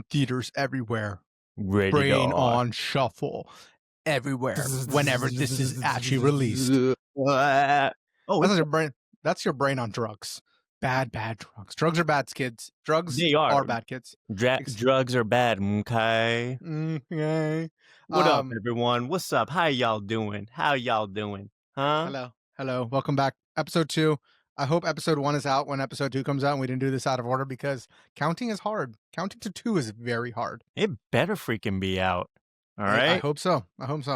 theaters everywhere. Ready to Brain go. on shuffle everywhere whenever this is actually released. Oh, That's your brain on drugs. Bad drugs. Drugs are bad, kids. Drugs they are. bad, kids. Drugs are bad, okay? Okay. What up, everyone? What's up? How y'all doing? Huh? Hello. Welcome back. Episode 2. I hope episode 1 is out when episode 2 comes out and we didn't do this out of order because counting is hard. Counting to 2 is very hard. It better freaking be out. All right? I hope so.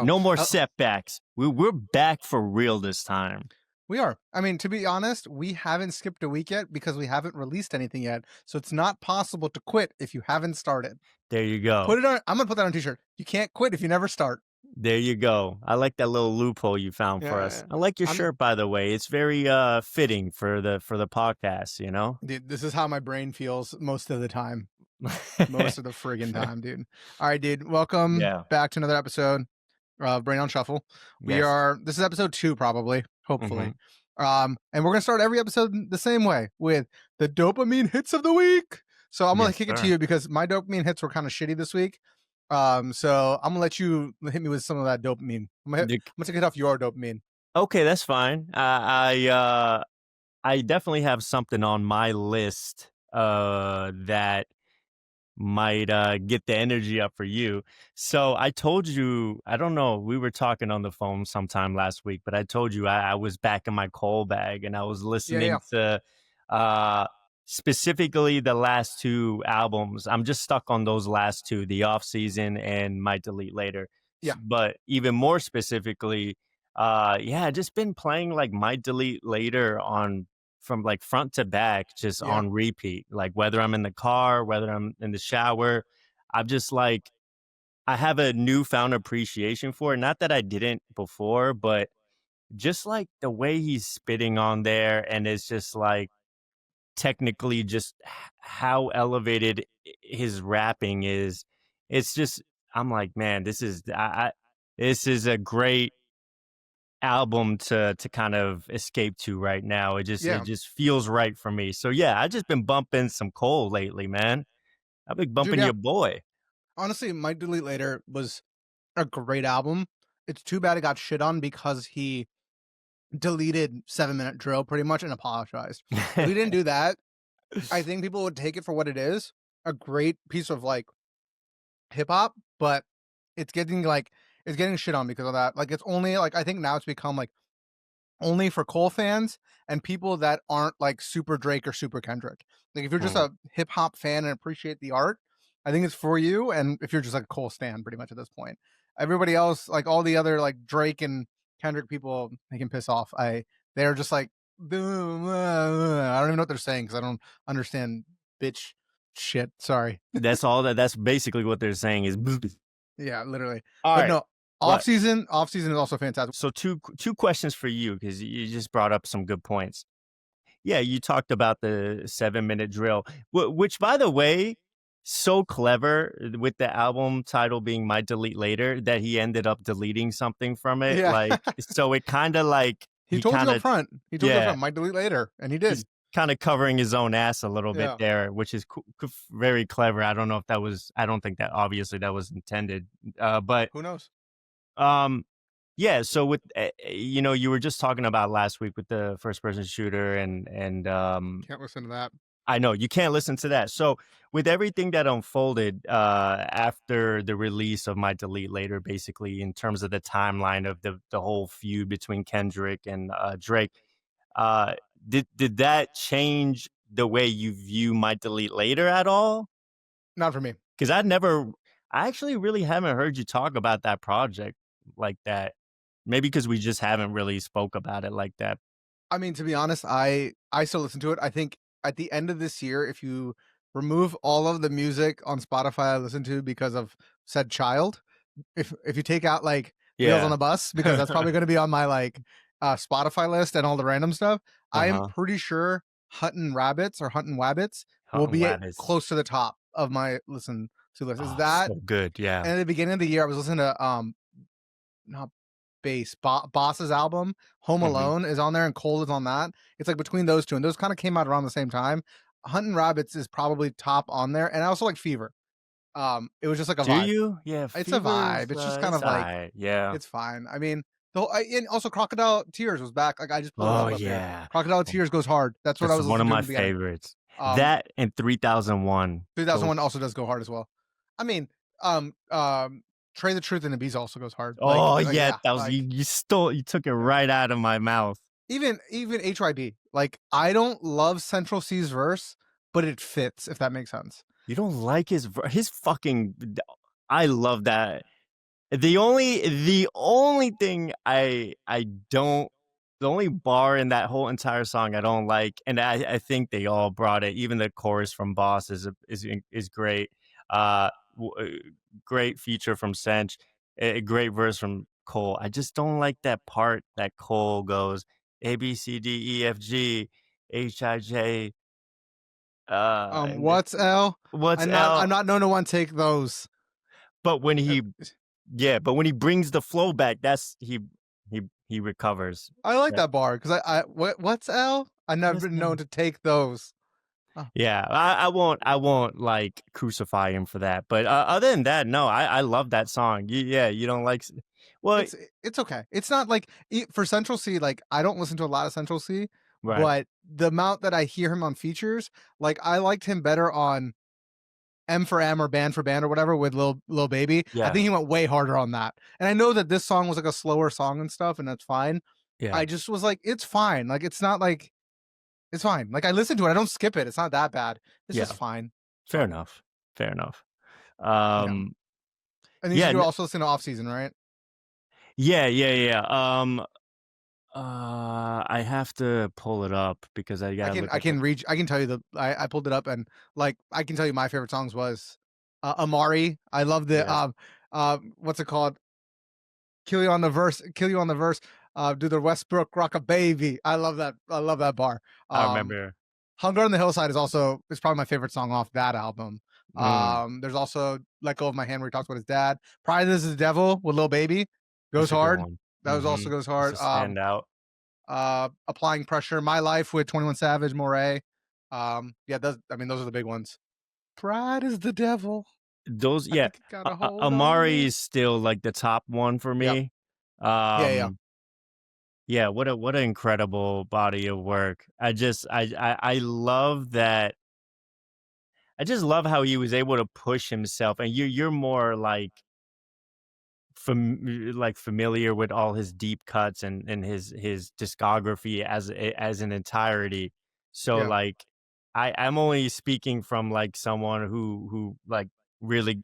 No more setbacks. We're back for real this time. We are. I mean, to be honest, we haven't skipped a week yet because we haven't released anything yet. So it's not possible to quit if you haven't started. There you go. Put it on. I'm going to put that on a t-shirt. You can't quit if you never start. There you go. I like that little loophole you found for us. I like your shirt, by the way. It's very fitting for the podcast, you know? Dude, this is how my brain feels most of the time. Most of the friggin' time, dude. All right, dude. Welcome back to another episode of Brain on Shuffle. This is episode 2, probably, hopefully. And we're going to start every episode the same way with the dopamine hits of the week. So I'm going to kick it to you because my dopamine hits were kind of shitty this week. So I'm gonna let you hit me with some of that dopamine. I'm gonna take it off your dopamine. Okay, that's fine. I definitely have something on my list that might get the energy up for you. So I told you, I don't know, we were talking on the phone sometime last week, but I told you I was back in my coal bag and I was listening to specifically the last 2 albums. I'm just stuck on those last 2, The Off Season and Might Delete Later. Yeah. But even more specifically, just been playing like Might Delete Later from like front to back, just on repeat. Like whether I'm in the car, whether I'm in the shower, I'm just like, I have a newfound appreciation for it. Not that I didn't before, but just like the way he's spitting on there, and it's just like, technically just how elevated his rapping is. It's just, I'm like, man, this is a great album to kind of escape to right now. It just feels right for me. So I just been bumping some Cole lately, man. I've been bumping your boy. Honestly, Might Delete Later was a great album. It's too bad it got shit on because he deleted 7 Minute Drill pretty much and apologized. If we didn't do that, I think people would take it for what it is, a great piece of like hip hop, but it's getting shit on because of that. Like it's only like, I think now it's become like only for Cole fans and people that aren't like super Drake or super Kendrick. Like if you're just a hip hop fan and appreciate the art, I think it's for you. And if you're just like a Cole stan pretty much at this point, everybody else, like all the other like Drake and Kendrick people, they can piss off. They're just like, I don't even know what they're saying because I don't understand bitch shit. Sorry. That's basically what they're saying is. Yeah, literally. All right. No, off season is also fantastic. So two questions for you because you just brought up some good points. Yeah, you talked about the 7 Minute Drill, which by the way, so clever with the album title being Might Delete Later that he ended up deleting something from it. Yeah. Like, so it kind of like he told you up front. He told you up front, Might Delete Later, and he did. He's kind of covering his own ass a little bit there, which is very clever. I don't know if that was. I don't think that obviously that was intended, but who knows? So with you were just talking about last week with the first person shooter and can't listen to that. I know you can't listen to that. So with everything that unfolded after the release of Might Delete Later, basically in terms of the timeline of the whole feud between Kendrick and Drake, did that change the way you view Might Delete Later at all? Not for me, because I actually really haven't heard you talk about that project like that. Maybe because we just haven't really spoke about it like that. I mean, to be honest, I still listen to it. I think at the end of this year, if you remove all of the music on Spotify I listen to because of said child, if you take out like Wheels on a Bus, because that's probably going to be on my like Spotify list and all the random stuff, I am pretty sure Huntin' Wabbits will be close to the top of my listen to list. Is that so good? Yeah. And at the beginning of the year, I was listening to Boss's album Home Alone is on there and Cole is on that. It's like between those two, and those kind of came out around the same time. Huntin' Rabbits is probably top on there, and I also like Fever. It was just like a Do vibe. you? Yeah, It's a Fever's, vibe. It's just kind it's of like alright, yeah. it's fine. I mean, and also Crocodile Tears was back. Like I just pulled it Oh, up here. yeah. Crocodile Oh, Tears goes hard. That's what I that's was one of listening to in my the beginning. favorites. Um, That and 3001 goes 2001 also does go hard as well. I mean, um, um, Trey the Truth and the Bees also goes hard. oh, yeah, Yeah, that was like you took it yeah. right out of my mouth. Even HYB. Like I don't love Central C's verse, but it fits if that makes sense. You don't like his fucking I love that. The only thing I don't the only bar in that whole entire song I don't like, and I think they all brought it. Even the chorus from Boss is great. Uh, w- uh, Great feature from Sench. A great verse from Cole. I just don't like that part that Cole goes A B C D E F G H I J. And What's L? what's I'm L? not known to one take those. But when Uh, he Yeah, but when he brings the flow back, that's he recovers. I like Yeah. that bar because what's L? I never What's been known that? to take those. Oh, Yeah, I won't like crucify him for that. But other than that, no, I love that song. Yeah, you don't like. Well, it's okay. It's not like for Central C. Like I don't listen to a lot of Central C, right. but the amount that I hear him on features, like I liked him better on M for M or Band for Band or whatever with Lil Baby. I Yeah, think he went way harder on that. And I know that this song was like a slower song and stuff, and that's fine. yeah, I just was like, it's fine. Like it's not like it's fine. Like I listen to it, I don't skip it. It's not that bad. It's just yeah. fine. It's Fair fine. enough. Fair enough. Yeah. Um, And you said yeah, you also listen to Off Season, right? yeah. I have to pull it up because I gotta look I at the. can read I can tell you I pulled it up and like I can tell you my favorite songs was Amari. I love the Yeah, what's it called? Kill you on the verse. Do the Westbrook rock a baby. I love that bar. I Um remember. Hunger on the Hillside is probably my favorite song off that album. Mm, There's also Let Go of My Hand where he talks about his dad. Probably This Is the Devil with Lil Baby. Goes that's a good hard. one. That was also goes That's hard. a standout. Applying Pressure, My Life with 21 Savage, Moray. Yeah, those are the big ones. Pride is the devil. Those I yeah, think it got a hold on Amari me. is still, like, the top one for Yep. me. Yeah. Yeah, what an incredible body of work. I love that I just love how he was able to push himself, and you're more, familiar with all his deep cuts and his discography as an entirety. So, Yeah. like, I'm only speaking from, like, someone who, like, really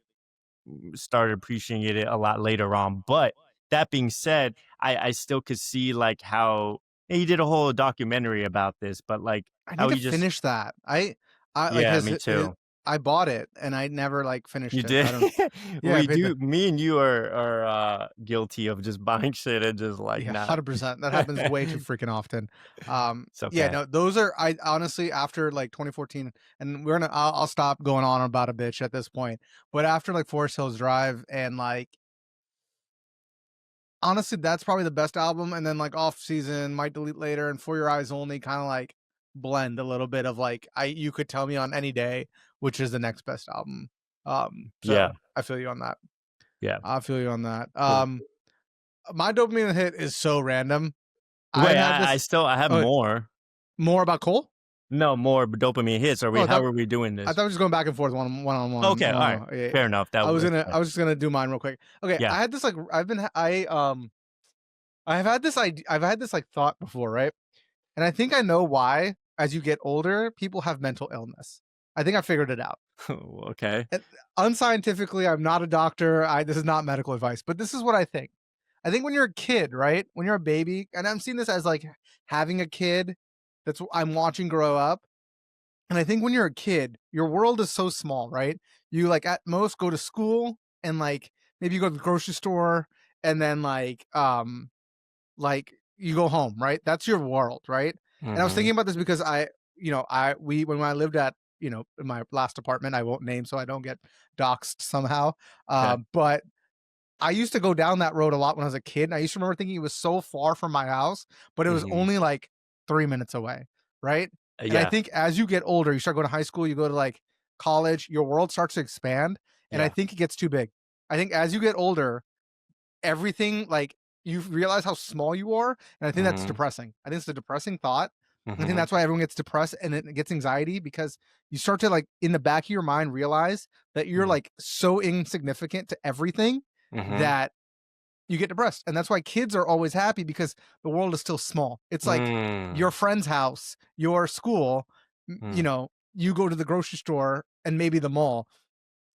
started appreciating it a lot later on. But that being said, I still could see like how and he did a whole documentary about this, but like I how need to he just finish that. I like yeah, me too. I bought it and I never like You finished it. did. I don't yeah, I We paid the do. Me and you are guilty of just buying shit and just like yeah, not. 100%. That happens way too freaking often. It's Yeah, okay. no, those are I honestly after like 2014, and I'll stop going on about a bitch at this point. But after like Forest Hills Drive and like honestly, that's probably the best album. And then like Off Season, Might Delete Later, and For Your Eyes Only kind of like blend a little bit of like you could tell me on any day which is the next best album. Yeah, So I feel you on that. yeah. I feel you on that. Cool. My dopamine hit is so random. I Wait, had this. I have Oh, more. more about Cole? No more dopamine hits. Are we? Oh, How are we doing I this? thought we were just going back and forth one on Okay, all right. Yeah, Fair yeah. enough. That was I was just gonna do mine real quick. Okay, yeah. I had this like I've had this like thought before, right? And I think I know why. As you get older, people have mental illness. I think I figured it out. Okay. And unscientifically, I'm not a doctor. This is not medical advice, but this is what I think. I think when you're a kid, right? When you're a baby, and I'm seeing this as like having a kid that's I'm watching grow up. And I think when you're a kid, your world is so small, right? You like at most go to school and like maybe you go to the grocery store and then like you go home, right? That's your world, right? And I was Mhm. thinking about this because when I lived at in my last apartment, I won't name so I don't get doxxed somehow. 'Kay. But I used to go down that road a lot when I was a kid. And I used to remember thinking it was so far from my house, but it was Mhm. only like 3 minutes away, right? And I Yeah. think as you get older, you start going to high school, you go to like college, your world starts to expand. and I Yeah. think it gets too big. I think as you get older, everything like you realize how small you are, and I think that's Mhm. depressing. I think it's a depressing thought. I think Mhm. that's why everyone gets depressed and it gets anxiety because you start to like in the back of your mind realize that you're Mhm. like so insignificant to everything Mhm. that you get depressed. And that's why kids are always happy because the world is still small. It's like your Mm. friend's house, your school, you Mm. know, you go to the grocery store and maybe the mall.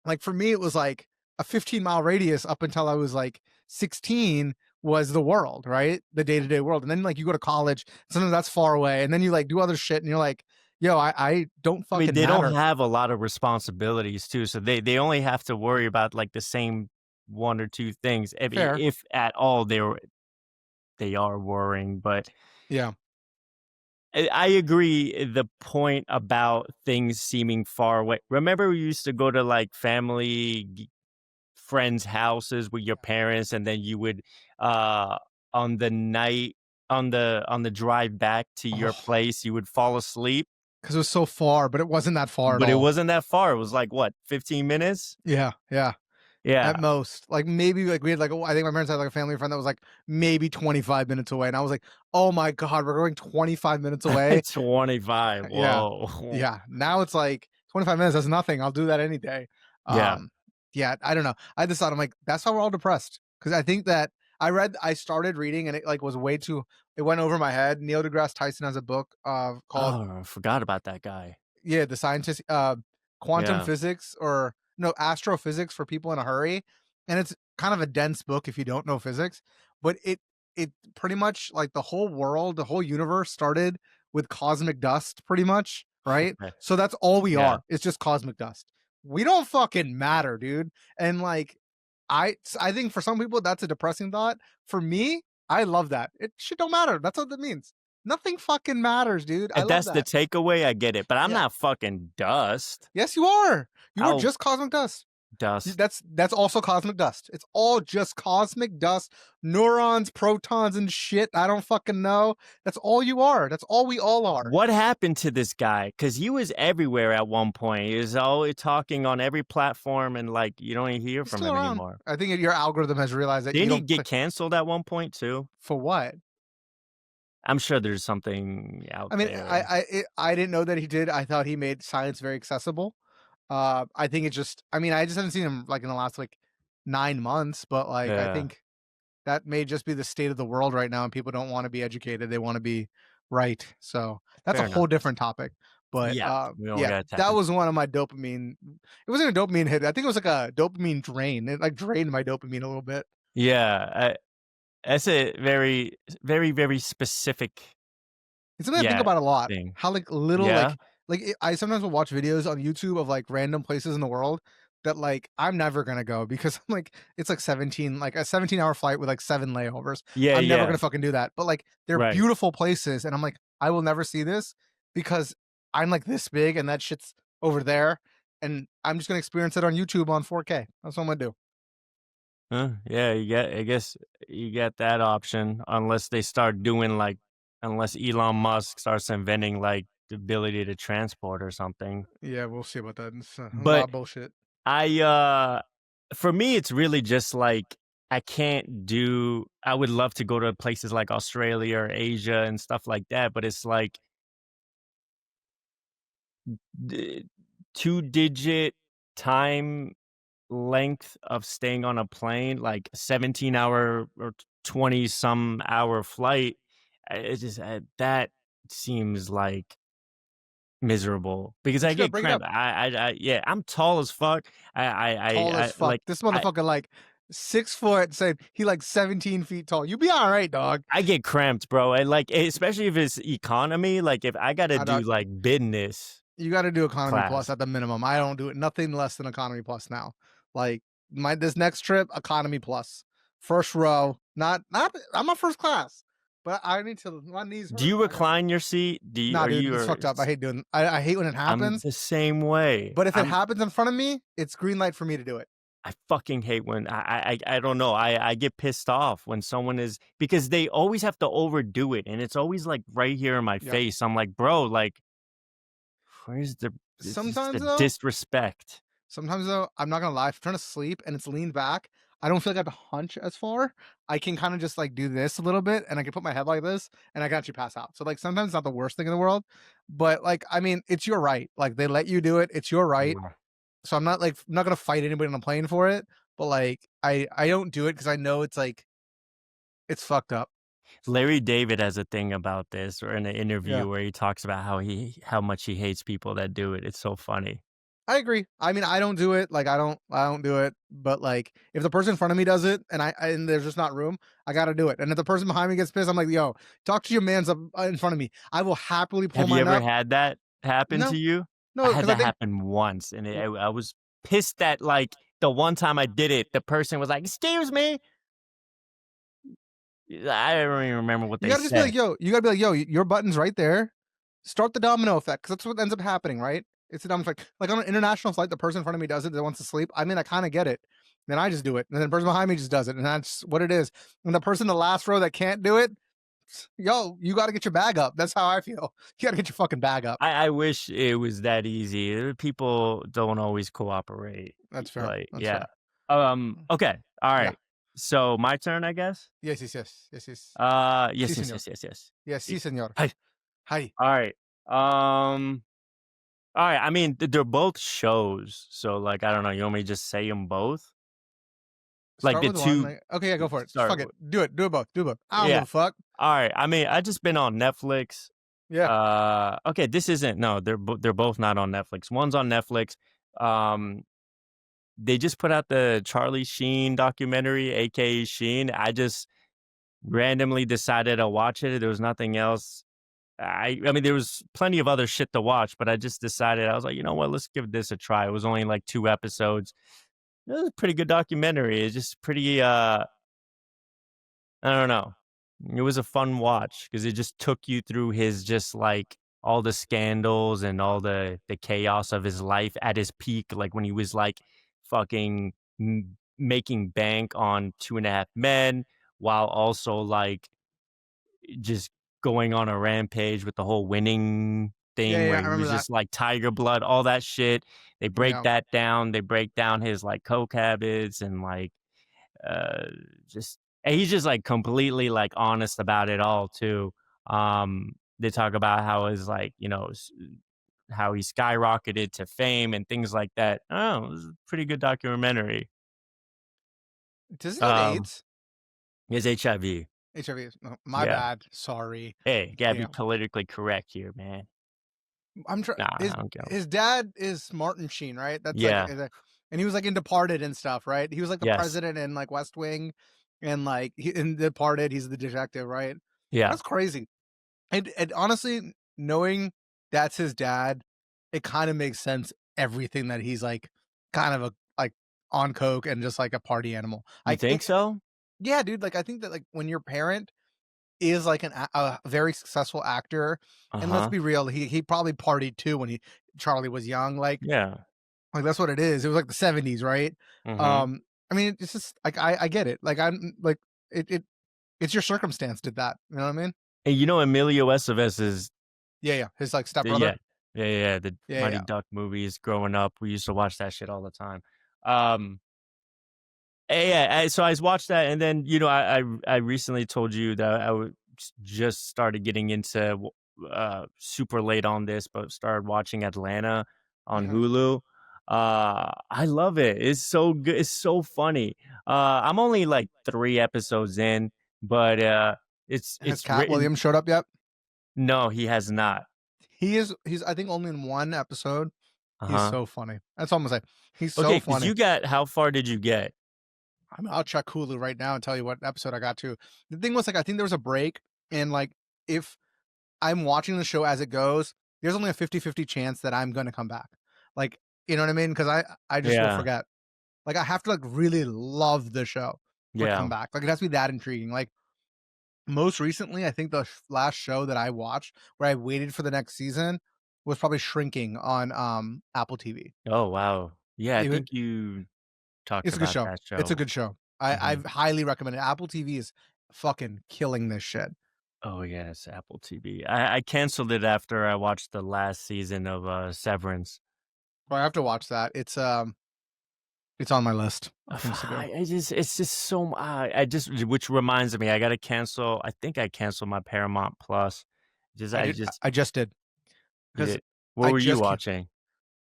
Like for me, it was like a 15-mile radius up until I was like 16 was the world, right? The day-to-day world. And then like you go to college, sometimes that's far away. And then you like do other shit and you're like, yo, I don't I mean, fucking they don't matter. have a lot of responsibilities too, so they only have to worry about, like, the same 1 or 2 things, Fair. if at all they are worrying, but Yeah. I agree the point about things seeming far away. Remember we used to go to, like, friends' houses with your parents, and then you would, uh, on the night on the drive back to your Oh, place, you would fall asleep, because it was so far, but it wasn't that far at but it all. wasn't that far. It was like, what, 15 minutes? Yeah. Yeah. Yeah. At most, like maybe like we had like I think my parents had like a family friend that was like maybe 25 minutes away, and I was like, oh my god, we're going 25 minutes away. 25, Yeah, whoa. yeah. Now it's like 25 minutes. That's nothing. I'll do that any day. Yeah. Um, yeah. I don't know. I just thought I'm like that's why we're all depressed because I think that I started reading and it like was way too. It went over my head. Neil deGrasse Tyson has a book called Oh, I forgot about that guy. yeah, the scientist, quantum Yeah. physics or no, astrophysics for people in a hurry, and it's kind of a dense book if you don't know physics, but it pretty much like the whole world, the whole universe started with cosmic dust, pretty much, right? Okay. So that's all we Yeah. are. It's just cosmic dust. We don't fucking matter, dude. And like, I think for some people that's a depressing thought. For me, I love that. It shit don't matter. That's what that means. Nothing fucking matters, dude. I If love that's the that. takeaway, I get it, but I'm Yeah. not fucking dust. Yes, you are. You are I'll just cosmic dust. dust. That's also cosmic dust. It's all just cosmic dust, neurons, protons, and shit. I don't fucking know. That's all you are. That's all we all are. What happened to this guy? Because he was everywhere at one point. He was always talking on every platform, and, like, you don't even hear He's from still him around. anymore. I think your algorithm has realized that you Didn't he don't get click canceled at one point too? for what? I'm sure there's something out I mean, there. I didn't know that he did. I thought he made science very accessible. I think it's just. I mean, I just haven't seen him like in the last like 9 months, but like I Yeah, think that may just be the state of the world right now, and people don't want to be educated. They want to be right. So that's a fair enough. whole different topic. But Yeah, we don't yeah, gotta tap that into was one of my dopamine. It wasn't a dopamine hit. I think it was like a dopamine drain. It like drained my dopamine a little bit. yeah, that's a very specific, It's something I think yeah, about a lot. thing. How like little Yeah? I sometimes will watch videos on YouTube of like random places in the world that like I'm never gonna go because I'm like it's like 17 like a 17-hour flight with like 7 layovers. Yeah, I'm never yeah, gonna fucking do that. But like they're right. beautiful places, and I'm like I will never see this because I'm like this big and that shit's over there, and I'm just gonna experience it on YouTube on 4K. That's what I'm gonna do. Yeah, I guess you get that option unless they start doing, like, unless Elon Musk starts inventing, like, the ability to transport or something. Yeah, we'll see about that. It's a lot But of bullshit. I, for me, it's really just, like, I would love to go to places like Australia or Asia and stuff like that, but it's like d 2-digit time length of staying on a plane, like 17-hour or 20 some hour flight, it's just, that seems like miserable because You I just gotta get break it cramp. up. Yeah, I'm tall as fuck. Tall as fuck. Like, This I motherfucker like 6 foot, said he like 17 feet tall. You be all right, dog. I get cramped, bro, and, like, especially if it's economy, like, if I gotta I do, don't. like, business You got to do economy plus class. at the minimum. I don't do it. Nothing less than economy plus now. Like my this next trip, economy plus, first row. Not. I'm not first class, but I need to. My knees Do hurt. you I got. recline your seat? Nah, Are dude, you it's or fucked up. I hate doing. I hate when it I'm happens. the same way. But if it happens in front of me, it's green light for me to do it. I fucking hate when I don't know. I get pissed off when someone is because they always have to overdo it, and it's always, like, right here in my Yep. face. I'm like, "Bro, like, where's the it's just Sometimes the though, disrespect." Sometimes though, I'm not gonna lie, if I'm trying to sleep and it's leaned back, I don't feel like I have to hunch as far. I can kind of just like do this a little bit and I can put my head like this and I can actually pass out. So like sometimes it's not the worst thing in the world, but like I mean, it's your right. Like they let you do it, it's your right. Yeah. So I'm not like I'm not gonna fight anybody on a plane for it, but like I don't do it because I know it's like it's fucked up. Larry David has a thing about this, or in an Yeah. interview where he talks about how much he hates people that do it. It's so funny. I agree. I mean, I don't do it. Like, I don't do it. But like, if the person in front of me does it, and there's just not room, I got to do it. And if the person behind me gets pissed, I'm like, yo, talk to your man's up in front of me. I will happily pull Have you mine ever up. had that happen to No, you? I no, had because I that think happen once, and I was pissed that, like, the one time I did it, the person was like, "Excuse me." I don't even remember what you they got to just be said. like, yo, you got to be like, yo, your button's right there. Start the domino effect because that's what ends up happening, right? It's a domino effect. Like on an international flight, the person in front of me does it that wants to sleep. I mean, I kind of get it. Then I just do it, and then the person behind me just does it, and that's what it is. And the person in the last row that can't do it, yo, you got to get your bag up. That's how I feel. You got to get your fucking bag up. I wish it was that easy. People don't always cooperate. That's fair. Like, That's yeah. fair. Okay. All Yeah. right. So my turn, I guess. Yes, yes, yes, yes, yes. Si, Yes, yes, senor. yes, yes, yes. Yes, si, senor. Hi. Hi. All right. All right. I mean, they're both shows, so like, I don't know. You want me to just say them both? Like Start the with one. two. Like, okay, yeah, go for it. Start. Fuck it. Do it. Do it both. Do it both. I don't give Yeah. a fuck. All right. I mean, I just been on Netflix. Yeah. Okay, this isn't. No, they're both not on Netflix. One's on Netflix. Um, they just put out the Charlie Sheen documentary, aka Sheen. I just randomly decided to watch it. There was nothing else. I mean, there was plenty of other shit to watch, but I just decided I was like, you know what, let's give this a try. It was only like 2 episodes. It was a pretty good documentary. It's just pretty. I don't know. It was a fun watch because it just took you through his just like all the scandals and all the chaos of his life at his peak, like when he was like fucking making bank on Two and a Half Men, while also like just going on a rampage with the whole winning Yeah, thing yeah, where I he remember was that. just like tiger blood, all that shit. They break Yeah. that down. They break down his like coke habits and like uh just and he's just like completely like honest about it all too. They talk about how his like, how he skyrocketed to fame and things like that. Oh, it was a pretty good documentary. Does he have Um, AIDS? he has HIV. HIV. No, my Yeah. bad. Sorry. Hey, gotta be Damn. politically correct here, man. I'm trying. Nah, His I don't get. his dad is Martin Sheen, right? That's like, Yeah. and he was like in Departed and stuff, right? He was like the Yes. president in like West Wing, and like in Departed, he's the detective, right? Yeah. That's crazy. And honestly, knowing that's his dad, it kind of makes sense. Everything that he's like, kind of a like on coke and just like a party animal. You Like think it, so? yeah, dude. Like I think that like when your parent is like a very successful actor, and let's Uh-huh. be real, he probably partied too when he Charlie was young. Yeah. Like that's what it is. It was like the 70s, right? Mhm. Um, I mean, it's just like I get it. Like I'm like it's your circumstance did that. You know what I mean? And you know Emilio Estevez is Yeah, yeah. His like yeah. stepbrother. Yeah, the Yeah, Mighty yeah. Duck movies growing up. We used to watch that shit all the time. Um, yeah, so I watched that, and then I recently told you that just started getting into super late on this, but started watching Atlanta on Mhm. Hulu. I love it. It's so good. It's so funny. I'm only like 3 episodes in, but Has it's Cat written. Williams showed up yet? No, he has not. He's I think only in one episode. Uh He's huh. so funny. That's all I'm gonna say. He's so Okay, because funny. you got how far did you get? I mean, I'll check Hulu right now and tell you what episode I got to. The thing was like I think there was a break and like if I'm watching the show as it goes, there's only a 50-50 chance that I'm gonna come back. Like, you know what I mean? Because I just will Yeah, forget. Like I have to like really love the show for it to come yeah. back. Like it has to be that intriguing. Like most recently, I think the last show that I watched where I waited for the next season was probably Shrinking on Apple TV. Oh wow. Yeah, I It, think you talked it's a good about show. that It's a show. good show. I Mhm. highly recommend it. Apple TV is fucking killing this shit. Oh, yes, Apple TV. I canceled it after I watched the last season of, Severance. Well, I have to watch that. It's on my list of things to do. I just it's just so I just which reminds me, I gotta cancel. I think I canceled my Paramount Plus. Just I I did. just I just did you because did. What I were you just can. watching?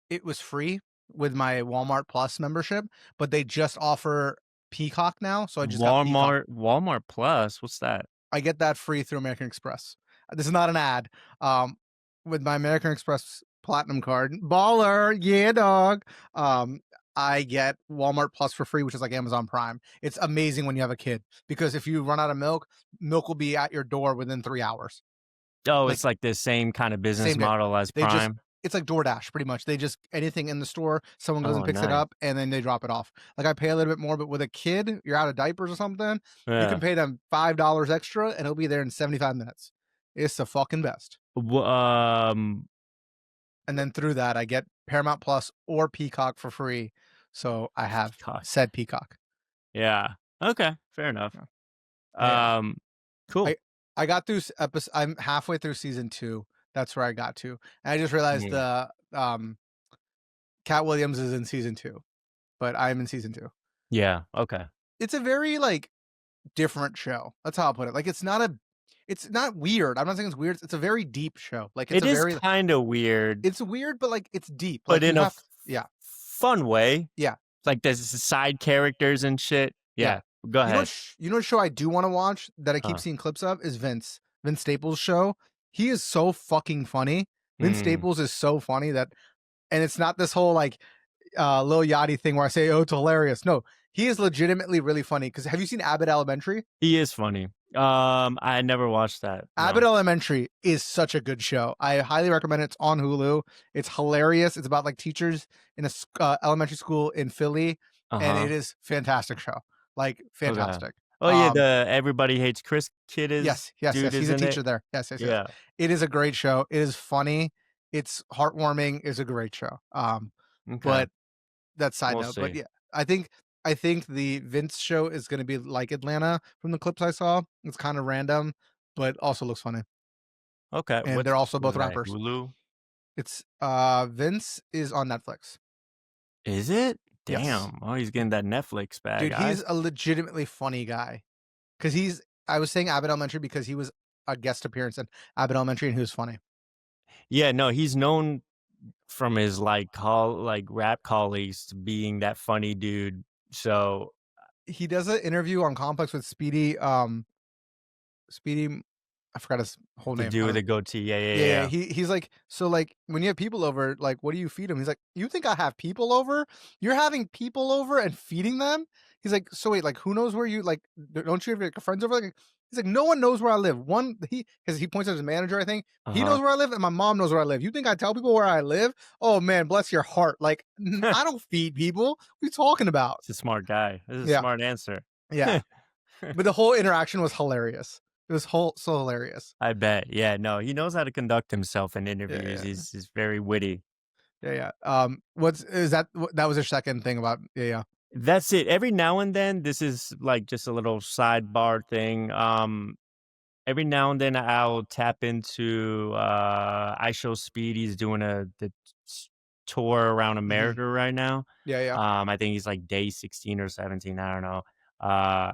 It was free with my Walmart Plus membership, but they just offer Peacock now, so I just got Peacock. Walmart Plus. What's that? I get that free through American Express. This is not an ad. Um, with my American Express Platinum card, baller, yeah, dog. Um, I get Walmart Plus for free, which is like Amazon Prime. It's amazing when you have a kid because if you run out of milk, milk will be at your door within 3 hours. Oh, Like it's like the same kind of business same day. model as They just Prime. it's like DoorDash pretty much. They just anything in the store, someone goes and Oh, picks it nice. up and then they drop it off. Like I pay a little bit more, but with a kid, you're out of diapers or something, you can Yeah. pay them $5 extra and it'll be there in 75 minutes. It's the fucking best. W And then through that, I get Paramount Plus or Peacock for free. So I have Peacock. said Peacock. Yeah. Okay, fair enough. Yeah. Yeah. Um, cool. I I got through episode. I'm halfway through season 2. That's where I got to. And I just realized Mhm. the Cat Williams is in season 2, but I'm in season 2. Yeah, okay. It's a very like different show. That's how I'll put it. Like it's not weird. I'm not saying it's weird. It's a very deep show. Like it's It a is very kinda weird, it's weird, but like it's deep. but Like you in a have yeah. fun way. Yeah. Like, there's side characters and shit. Yeah. Yeah, go ahead. You know what show I do want to watch that I keep Huh. seeing clips of is Vince. Vince Staples' show. He is so fucking funny. Vince Mm. Staples is so funny that and it's not this whole like Lil Yachty thing where I say, "Oh, it's hilarious." No, he is legitimately really funny. Because have you seen Abbott Elementary? He is funny. I never watched that, Abbott no. Elementary is such a good show. I highly recommend it. It's on Hulu. It's hilarious. It's about like teachers in a elementary school in Philly, and it Uh-huh. is fantastic show. Like Okay. fantastic. Oh, yeah, the Everybody Hates Chris kid is Yes, yes, dude yes. He's is a in it? teacher there. Yes, yes, yes. Yeah, It is a great show. It is funny. It's heartwarming. It's a great show. okay. But that's side We'll note. But see. yeah, I think the Vince show is going to be like Atlanta from the clips I saw. It's kind of random, but also looks funny. Okay, And they're also what both is that, rappers. Hulu? It's Vince is on Netflix. Is it? Yes. Damn. Oh, he's getting that Netflix bag, Dude, he's guys. a legitimately funny guy. Cause I was saying Abbott Elementary because he was a guest appearance in Abbott Elementary and he was funny. Yeah, no, he's known from his, like, rap colleagues to being that funny dude, so He does an interview on Complex with Speedy, I forgot his whole the name. dude with the goatee, yeah, yeah, Yeah, yeah. yeah. He's like, so like when you have people over, like, what do you feed them? He's like, you think I have people over? You're having people over and feeding them? He's like, so wait, like, who knows where you like? Don't you have like friends over? Like, he's like, no one knows where I live. One, because he points at his manager. I think he Uh-huh. knows where I live, and my mom knows where I live. You think I tell people where I live? Oh man, bless your heart. Like, I don't feed people. What are you talking about? He's a smart guy. This is a Yeah, smart answer. yeah. But the whole interaction was hilarious. It was so hilarious. I bet. Yeah, no, he knows how to conduct himself in Yeah, interviews. yeah. He's very witty. Yeah, yeah. What's is that? That was your second thing about? Yeah, yeah. That's it. Every now and then, this is, like, just a little sidebar thing, every now and then I'll tap into, I Show Speed. He's doing the s tour around Hmm. America right now. Yeah, yeah, I think he's, like, day 16 or 17, I don't know. Uh,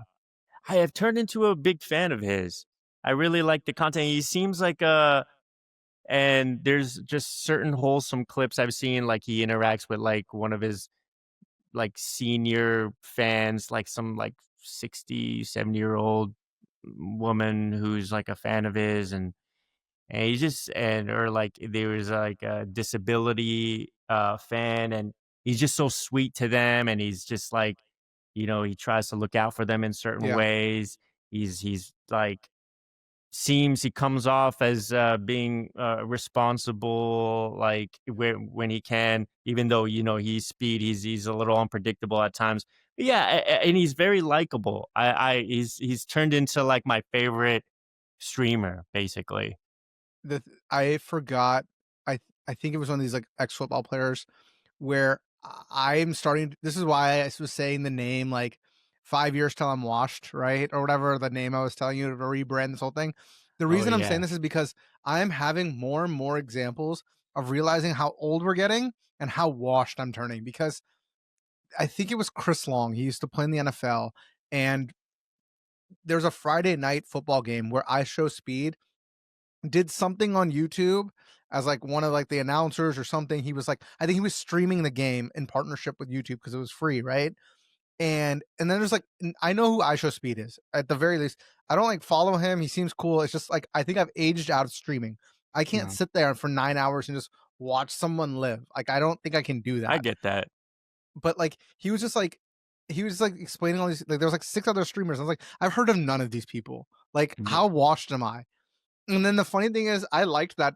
I have turned into a big fan of his. I really like the content. He seems like a and there's just certain wholesome clips I've seen, like, he interacts with, like, one of his, like, senior fans, like, some, like, 60, 70-year-old woman who's, like, a fan of his, and he just and or, like, there was, like, a disability, fan, and he's just so sweet to them, and he's just, like, he tries to look out for them in certain yeah. ways. Like, seems he comes off as, being, responsible, like, when he can, even though, he's Speed, he's a little unpredictable at times. But yeah, and he's very likable. He's turned into, like, my favorite streamer, basically. I forgot. I think it was one of these like ex football players where I'm starting. This is why I was saying the name like 5 years till I'm washed, right, or whatever the name I was telling you to rebrand this whole thing. The Oh, reason I'm saying yeah. this is because I'm having more and more examples of realizing how old we're getting and how washed I'm turning. Because I think it was Chris Long. He used to play in the NFL, and there's a Friday night football game where I Show Speed did something on YouTube as like one of like the announcers or something. He was like, I think he was streaming the game in partnership with YouTube because it was free, right? And then there's like I know who I Show Speed is at the very least. I don't like follow him. He seems cool. It's just like I think I've aged out of streaming. I can't Mhm. sit there for 9 hours and just watch someone live. Like I don't think I can do I that. get that. But like he was like explaining all these like there was like 6 other streamers. I was like, I've heard of none of these people. Like, Mhm. how washed am I? And then the funny thing is I liked that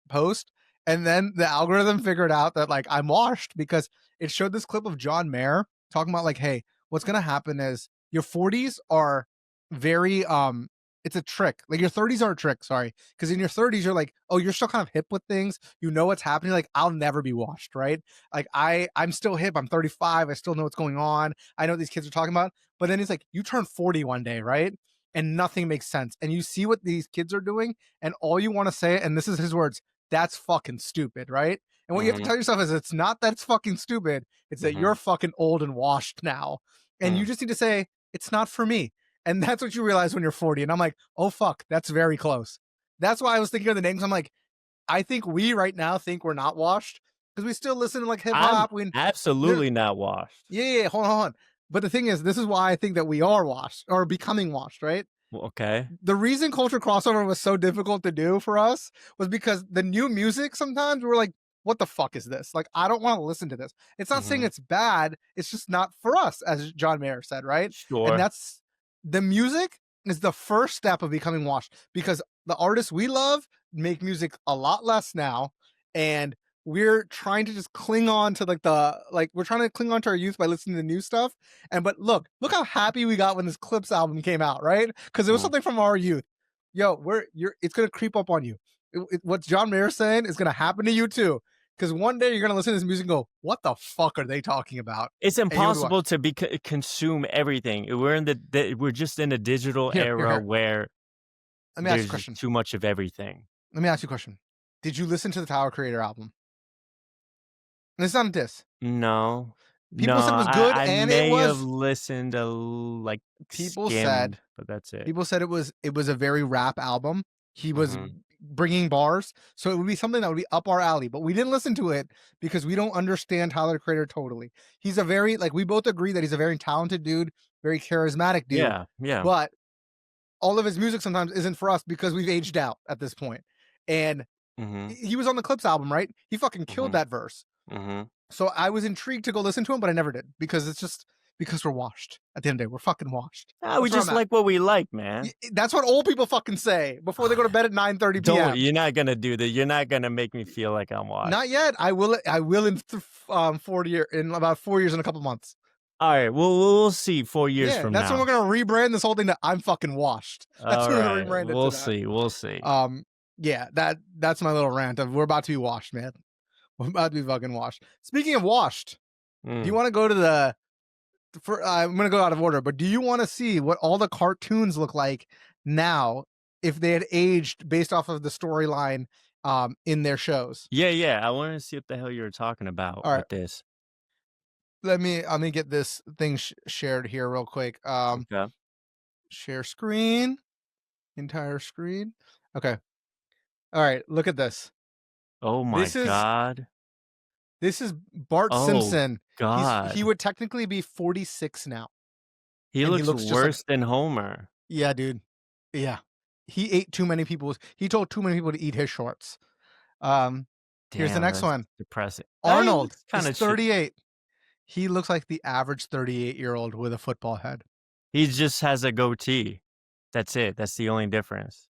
post, and then the algorithm figured out that like I'm washed because it showed this clip of John Mayer talking about like, hey, what's gonna happen is your 40s are very it's a trick. Like your 30s are a trick, sorry. Because in your 30s, you're like, oh, you're still kind of hip with things. You know what's happening. Like, I'll never be washed, right? Like I'm still hip. I'm 35. I still know what's going on. I know what these kids are talking about. But then it's like you turn 40 one day, right? And nothing makes sense. And you see what these kids are doing, and all you want to say, and this is his words, that's fucking stupid, right? And what you have to Mhm. tell yourself is it's not that it's fucking stupid, it's that you're Mhm. fucking old and washed now. And you Mm. just need to say, it's not for me. And that's what you realize when you're 40. And I'm like, oh fuck, that's very close. That's why I was thinking of the names. I'm like, I think we right now think we're not washed because we still listen to like hip I'm hop. We absolutely not washed. yeah, hold on, hold on. But the thing is, this is why I think that we are washed or becoming washed, right? Well, okay. The reason culture crossover was so difficult to do for us was because the new music sometimes we're like, what the fuck is this? Like, I don't want to listen to this. It's not saying Mhm. it's bad, it's just not for us, as John Mayer said, right? And Sure. that's the music is the first step of becoming washed because the artists we love make music a lot less now. And we're trying to just cling on to we're trying to cling on to our youth by listening to new stuff. And but look how happy we got when this Clipse album came out, right? Because it was Mm. something from our youth. Yo, it's gonna creep up on you. What John Mayer's saying is gonna happen to you too. Because one day you're gonna listen to this music and go, "What the fuck are they talking about?" It's And you'll be impossible watching. to consume everything. We're just in a digital era Here. where Let me ask you a there's just question. too much of everything. Let me ask you a question. Did you listen to the Tower Creator album? And it's not a diss. No. No, People said it was good, I and it may have was. listened to, like, People skim, said but that's it. People said it was a very rap album. He was Mhm. bringing bars, so it would be something that would be up our alley. But we didn't listen to it because we don't understand Tyler the Creator totally. He's a very like we both agree that he's a very talented dude, very charismatic dude. Yeah, yeah. But all of his music sometimes isn't for us because we've aged out at this point. And Mhm, he was on the Clips album, right? He fucking killed mhm, that verse. mhm. So I was intrigued to go listen to him, but I never did because it's just because we're washed. At the end of the day, we're fucking washed. Ah, we That's where I'm just at. like what we like, man. That's what old people fucking say before they go to bed at 9:30 Don't p.m. you're not gonna do that. You're not gonna make me feel like I'm Not washed. yet. I will in 40 years in about 4 years and a couple months. Alright, we'll see 4 years Yeah, from that's when we're now. gonna rebrand this whole thing to I'm fucking washed. That's when we're gonna Alright, rebrand it to we'll that. see, we'll see. Yeah, that's my little rant of we're about to be washed, man. We're about to be fucking washed. Speaking of washed, do you Mm. want to go to the for I'm gonna go out of order, but do you want to see what all the cartoons look like now if they had aged based off of the storyline in their shows? Yeah, yeah, I wanted to see what the hell you were talking about All right, with this. let me get this thing shared here real quick. Okay. Share screen, entire screen. Okay. All right, look at this. Oh my This is god. this is Bart Oh Simpson. He god. would technically be 46 now, He and he looks looks just like worse than Homer. yeah, dude. Yeah. He ate too many people. He told too many people to eat his shorts. Um, Here's the Damn, next that's one. depressing. He Arnold looks is kinda shit. 38. He looks like the average 38-year-old with a football head. He just has a goatee. That's it, that's the only difference.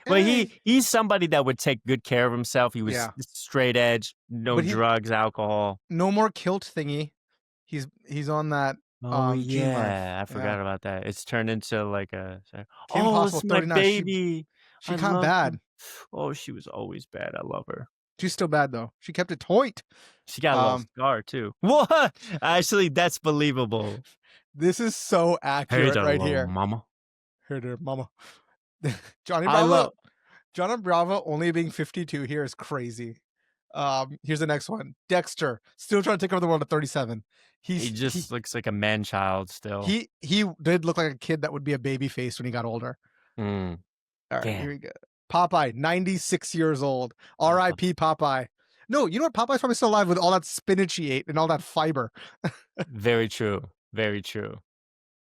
But Eh, he's somebody that would take good care of himself. He was yeah, straight edge, no but he drugs, alcohol. no more kilt thingy. He's on that Oh, gene life. yeah, I Yeah. forgot about that. It's turned into like Kim "Oh, Possible it's my 39. baby. She I kind of love her." bad. Oh, she was always bad. I love her. She's still bad though. She kept it tight. She got a little Um, scar too. What? Actually, that's believable. this is so Hey accurate there, right little here. mama. Here, there, mama. Johnny I Bravo. love John Bravo only being 52 here is crazy. Here's the next one. Dexter, still trying to take over the world at 37. He He's just looks like a man child still. he did look like a kid that would be a baby face when he got older. Mm, All right, here damn. we go. Popeye, 96 years old. Papa. R.I.P. Popeye. No, you know what? Popeye's probably still alive with all that spinach he ate and all that fiber. Very true. Very true.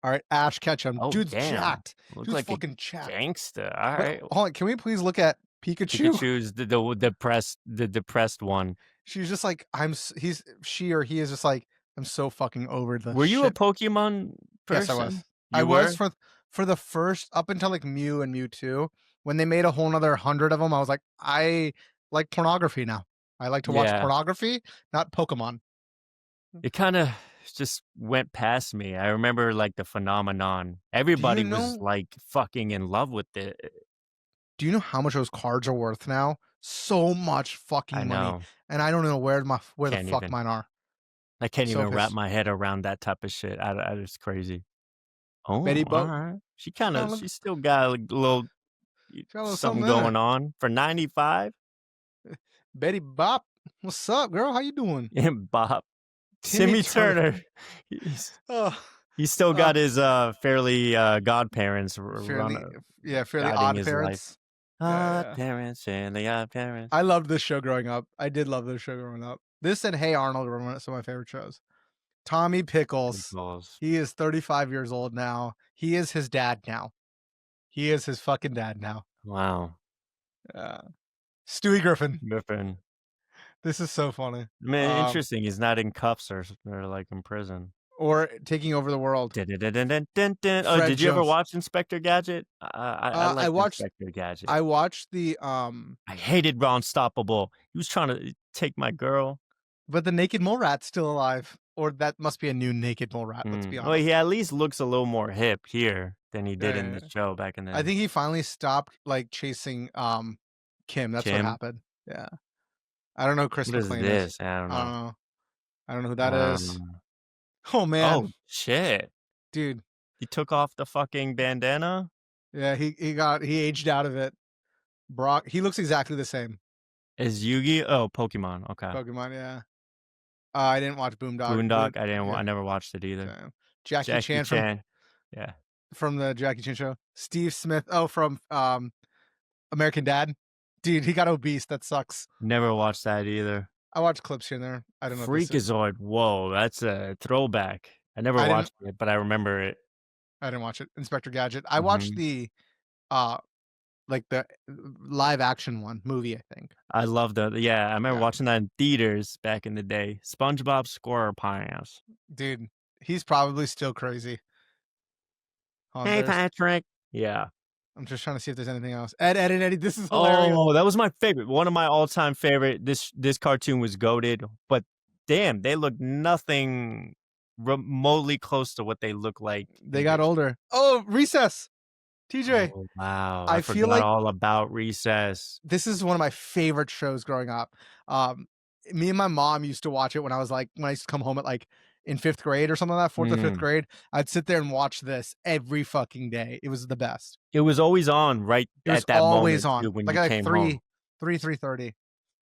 All right, Ash Ketchum. Oh, Dude's damn. jacked. Look Dude's like a fucking jacked. gangster. Wait, Alright. hold on. Can we please look at Pikachu? Pikachu's the depressed one. She's just like, she or he is just like, I'm so fucking over the Were you a shit. Pokemon Yes, I was. person? I You was were? for the first up until like Mew and Mewtwo. When they made a whole nother 100 of them, I was like, I like pornography now. I like to watch Yeah. pornography, not Pokemon. It kinda just went past me. I remember, like, the phenomenon. Do you Everybody was, know like, fucking in love with it. do you know how much those cards are worth now? So much I fucking money. know. And I don't know where the Can't fuck even. mine are. I can't So even wrap pissed. my head around that type of shit. I It's crazy. Oh, Betty Boat. alright. She kinda She look still got a little she got a little something something in going it. on for 95. Betty Bop. What's up, girl? How you doing? And Bob. Timmy Timmy Turner. Turner. He's Oh, he's still uh, got his, fairly, godparents fairly fairly guiding odd his life. parents. Yeah, Odd yeah. parents, fairly odd parents. I loved this show growing up. I did love this show growing up. This and Hey Arnold were some of my favorite shows. Tommy Pickles. Pickles. He is 35 years old now. He is his dad now. He is his fucking dad now. Wow. Stewie Griffin. Griffin. This is so funny. I mean, interesting. He's not in cuffs or like in prison. Or taking over the world. Dun, dun, dun, dun, dun, dun, dun. Oh, Fred did you ever Jones. watch Inspector Gadget? I I liked watched Inspector Gadget. I watched the I hated Ron Stoppable. He was trying to take my girl. but the naked mole rat's still alive. Or that must be a new naked mole rat, let's be Well, honest. he at least looks a little more hip here than he Yeah, did yeah, in the yeah. show back in I the think he finally stopped like chasing Kim. That's what Kim. happened. Yeah. I don't know who Chris What is McLean is. this? I don't I don't know. know. I don't know who that is. Oh Oh man, shit! dude. He took off the fucking bandana. Yeah, he aged out of it. Brock, he looks exactly the same. Is Yugi? Oh, Pokemon. Okay. Pokemon, yeah. I didn't watch Boondock. Boondock. I didn't. Yeah, I never watched it either. same. Jackie Jackie Chan Chan. Yeah. from the Jackie Chan show. Steve Smith. Oh, from American Dad. Dude, he got obese. That sucks. Never watched that either. I watched clips here and there. I don't know what this is. Freakazoid. Whoa, that's a throwback. I never I didn't. watched it, but I remember it. I didn't watch it. Inspector Gadget. I watched hmm the uh like the live action one movie, I think. I love the. Yeah, I remember Yeah. watching that in theaters back in the day. SpongeBob SquarePants. Dude, he's probably still crazy. Hey, There's Patrick. Yeah. I'm just trying to see if there's anything else. Ed, and Eddie, this is hilarious. Oh, that was my favorite. One of my all-time favorite. This cartoon was goated, but damn, they look nothing remotely close to what they look like. They in got this. older. Oh, Recess. TJ. Oh wow, I I feel forgot like all about Recess. this is one of my favorite shows growing up. Me and my mom used to watch it when I used to come home at like in 5th grade or something like that, 4th or 5th Mm. grade. I'd sit there and watch this every fucking day. It was the best. It was always on right It was at that always moment on. too when Like you at like came home. 3:30.